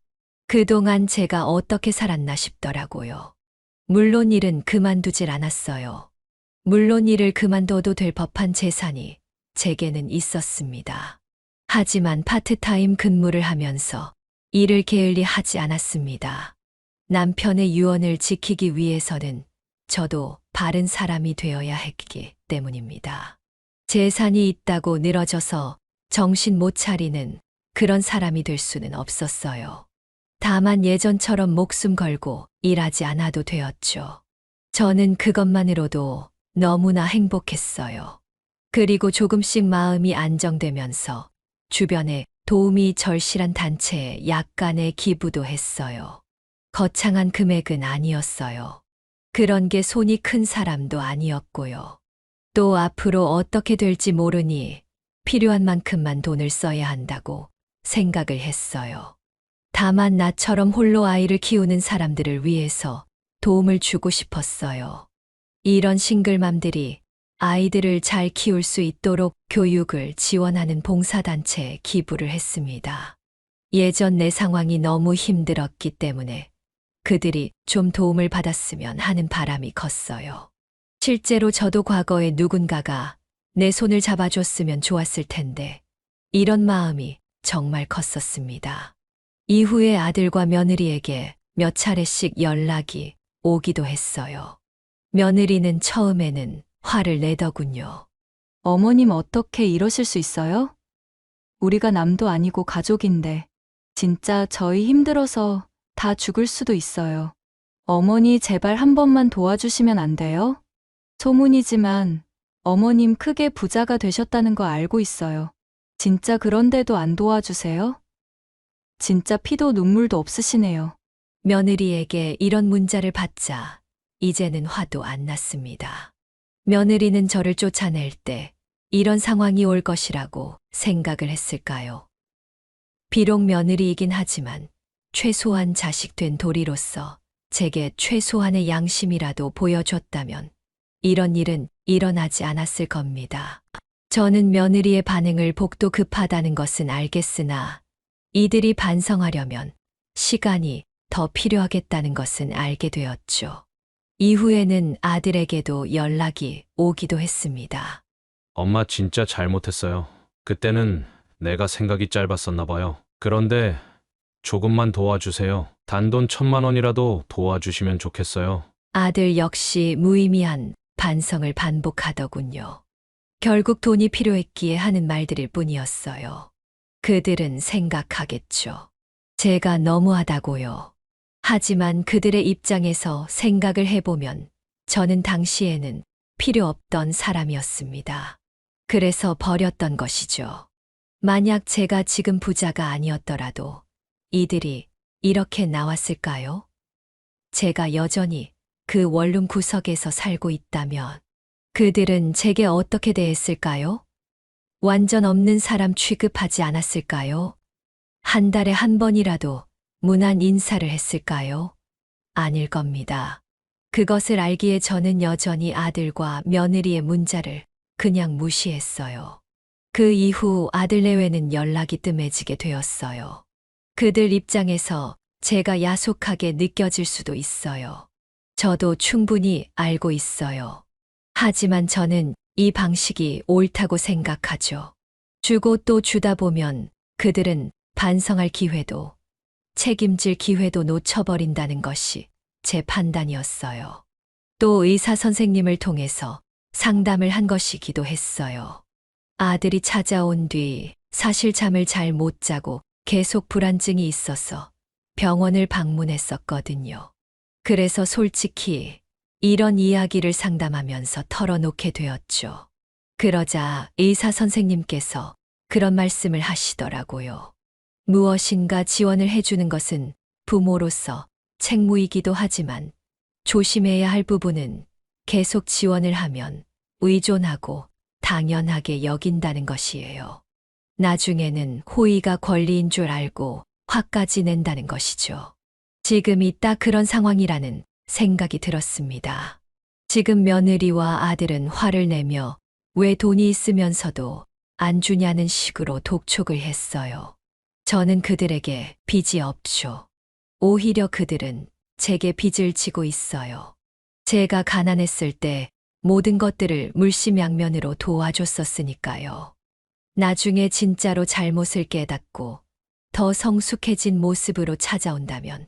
그동안 제가 어떻게 살았나 싶더라고요. 물론 일은 그만두질 않았어요. 물론 일을 그만둬도 될 법한 재산이 제게는 있었습니다. 하지만 파트타임 근무를 하면서 일을 게을리 하지 않았습니다. 남편의 유언을 지키기 위해서는 저도 바른 사람이 되어야 했기 때문입니다. 재산이 있다고 늘어져서 정신 못 차리는 그런 사람이 될 수는 없었어요. 다만 예전처럼 목숨 걸고 일하지 않아도 되었죠. 저는 그것만으로도 너무나 행복했어요. 그리고 조금씩 마음이 안정되면서 주변에 도움이 절실한 단체에 약간의 기부도 했어요. 거창한 금액은 아니었어요. 그런 게 손이 큰 사람도 아니었고요. 또 앞으로 어떻게 될지 모르니 필요한 만큼만 돈을 써야 한다고 생각을 했어요. 다만 나처럼 홀로 아이를 키우는 사람들을 위해서 도움을 주고 싶었어요. 이런 싱글맘들이 아이들을 잘 키울 수 있도록 교육을 지원하는 봉사단체에 기부를 했습니다. 예전 내 상황이 너무 힘들었기 때문에 그들이 좀 도움을 받았으면 하는 바람이 컸어요. 실제로 저도 과거에 누군가가 내 손을 잡아줬으면 좋았을 텐데 이런 마음이 정말 컸었습니다. 이후에 아들과 며느리에게 몇 차례씩 연락이 오기도 했어요. 며느리는 처음에는 화를 내더군요. 어머님 어떻게 이러실 수 있어요? 우리가 남도 아니고 가족인데 진짜 저희 힘들어서 다 죽을 수도 있어요. 어머니 제발 한 번만 도와주시면 안 돼요? 소문이지만 어머님 크게 부자가 되셨다는 거 알고 있어요. 진짜 그런데도 안 도와주세요? 진짜 피도 눈물도 없으시네요. 며느리에게 이런 문자를 받자 이제는 화도 안 났습니다. 며느리는 저를 쫓아낼 때 이런 상황이 올 것이라고 생각을 했을까요? 비록 며느리이긴 하지만 최소한 자식 된 도리로서 제게 최소한의 양심이라도 보여줬다면 이런 일은 일어나지 않았을 겁니다. 저는 며느리의 반응을 복도 급하다는 것은 알겠으나 이들이 반성하려면 시간이 더 필요하겠다는 것은 알게 되었죠. 이후에는 아들에게도 연락이 오기도 했습니다. 엄마 진짜 잘못했어요. 그때는 내가 생각이 짧았었나 봐요. 그런데 조금만 도와주세요. 단돈 1,000만 원이라도 도와주시면 좋겠어요. 아들 역시 무의미한 반성을 반복하더군요. 결국 돈이 필요했기에 하는 말들일 뿐이었어요. 그들은 생각하겠죠. 제가 너무하다고요. 하지만 그들의 입장에서 생각을 해보면 저는 당시에는 필요 없던 사람이었습니다. 그래서 버렸던 것이죠. 만약 제가 지금 부자가 아니었더라도 이들이 이렇게 나왔을까요? 제가 여전히 그 원룸 구석에서 살고 있다면 그들은 제게 어떻게 대했을까요? 완전 없는 사람 취급하지 않았을까요? 한 달에 한 번이라도 무난 인사를 했을까요? 아닐 겁니다. 그것을 알기에 저는 여전히 아들과 며느리의 문자를 그냥 무시했어요. 그 이후 아들 내외는 연락이 뜸해지게 되었어요. 그들 입장에서 제가 야속하게 느껴질 수도 있어요. 저도 충분히 알고 있어요. 하지만 저는 이 방식이 옳다고 생각하죠. 주고 또 주다 보면 그들은 반성할 기회도 책임질 기회도 놓쳐버린다는 것이 제 판단이었어요. 또 의사 선생님을 통해서 상담을 한 것이기도 했어요. 아들이 찾아온 뒤 사실 잠을 잘 못 자고 계속 불안증이 있어서 병원을 방문했었거든요. 그래서 솔직히 이런 이야기를 상담하면서 털어놓게 되었죠. 그러자 의사 선생님께서 그런 말씀을 하시더라고요. 무엇인가 지원을 해주는 것은 부모로서 책무이기도 하지만 조심해야 할 부분은 계속 지원을 하면 의존하고 당연하게 여긴다는 것이에요. 나중에는 호의가 권리인 줄 알고 화까지 낸다는 것이죠. 지금이 딱 그런 상황이라는 생각이 들었습니다. 지금 며느리와 아들은 화를 내며 왜 돈이 있으면서도 안 주냐는 식으로 독촉을 했어요. 저는 그들에게 빚이 없죠. 오히려 그들은 제게 빚을 지고 있어요. 제가 가난했을 때 모든 것들을 물심양면으로 도와줬었으니까요. 나중에 진짜로 잘못을 깨닫고 더 성숙해진 모습으로 찾아온다면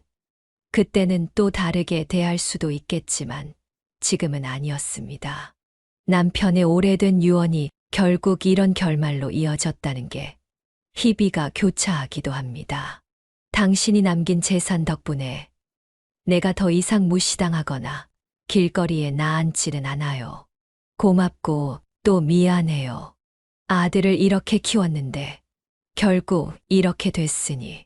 그때는 또 다르게 대할 수도 있겠지만 지금은 아니었습니다. 남편의 오래된 유언이 결국 이런 결말로 이어졌다는 게 희비가 교차하기도 합니다. 당신이 남긴 재산 덕분에 내가 더 이상 무시당하거나 길거리에 나앉지는 않아요. 고맙고 또 미안해요. 아들을 이렇게 키웠는데 결국 이렇게 됐으니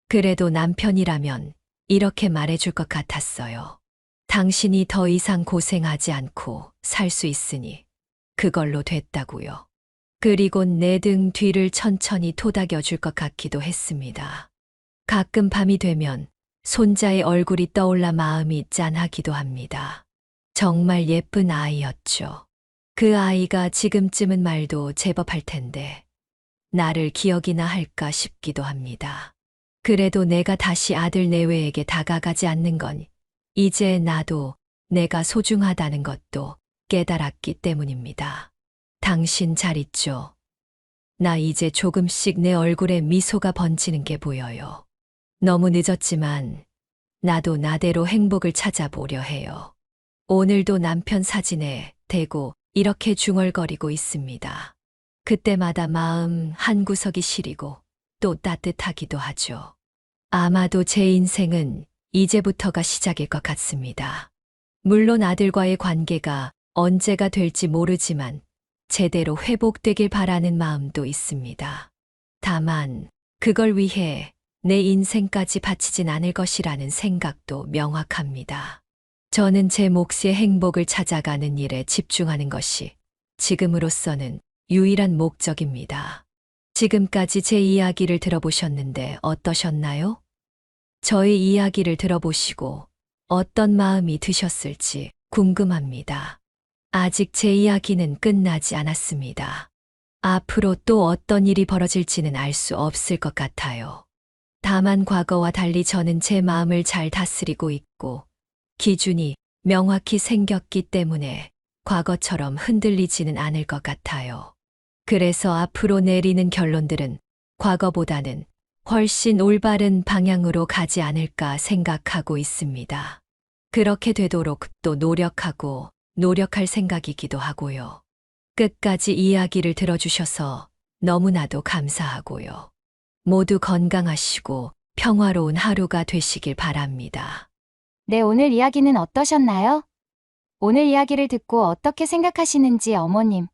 그래도 남편이라면 이렇게 말해줄 것 같았어요. 당신이 더 이상 고생하지 않고 살 수 있으니 그걸로 됐다고요. 그리고 내 등 뒤를 천천히 토닥여 줄 것 같기도 했습니다. 가끔 밤이 되면 손자의 얼굴이 떠올라 마음이 짠하기도 합니다. 정말 예쁜 아이였죠. 그 아이가 지금쯤은 말도 제법 할 텐데 나를 기억이나 할까 싶기도 합니다. 그래도 내가 다시 아들 내외에게 다가가지 않는 건 이제 나도 내가 소중하다는 것도 깨달았기 때문입니다. 당신 잘 있죠? 나 이제 조금씩 내 얼굴에 미소가 번지는 게 보여요. 너무 늦었지만 나도 나대로 행복을 찾아보려 해요. 오늘도 남편 사진에 대고 이렇게 중얼거리고 있습니다. 그때마다 마음 한구석이 시리고 또 따뜻하기도 하죠. 아마도 제 인생은 이제부터가 시작일 것 같습니다. 물론 아들과의 관계가 언제가 될지 모르지만 제대로 회복되길 바라는 마음도 있습니다. 다만 그걸 위해 내 인생까지 바치진 않을 것이라는 생각도 명확합니다. 저는 제 몫의 행복을 찾아가는 일에 집중하는 것이 지금으로서는 유일한 목적입니다. 지금까지 제 이야기를 들어보셨는데 어떠셨나요? 저의 이야기를 들어보시고 어떤 마음이 드셨을지 궁금합니다. 아직 제 이야기는 끝나지 않았습니다. 앞으로 또 어떤 일이 벌어질지는 알 수 없을 것 같아요. 다만 과거와 달리 저는 제 마음을 잘 다스리고 있고 기준이 명확히 생겼기 때문에 과거처럼 흔들리지는 않을 것 같아요. 그래서 앞으로 내리는 결론들은 과거보다는 훨씬 올바른 방향으로 가지 않을까 생각하고 있습니다. 그렇게 되도록 또 노력할 생각이기도 하고요. 끝까지 이야기를 들어주셔서 너무나도 감사하고요. 모두 건강하시고 평화로운 하루가 되시길 바랍니다. 네, 오늘 이야기는 어떠셨나요? 오늘 이야기를 듣고 어떻게 생각하시는지 어머님,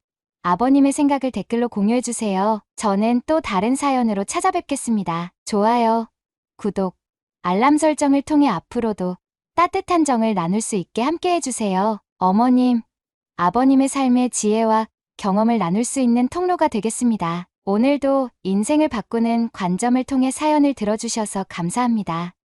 아버님의 생각을 댓글로 공유해주세요. 저는 또 다른 사연으로 찾아뵙겠습니다. 좋아요, 구독, 알람 설정을 통해 앞으로도 따뜻한 정을 나눌 수 있게 함께 해주세요. 어머님, 아버님의 삶의 지혜와 경험을 나눌 수 있는 통로가 되겠습니다. 오늘도 인생을 바꾸는 관점을 통해 사연을 들어주셔서 감사합니다.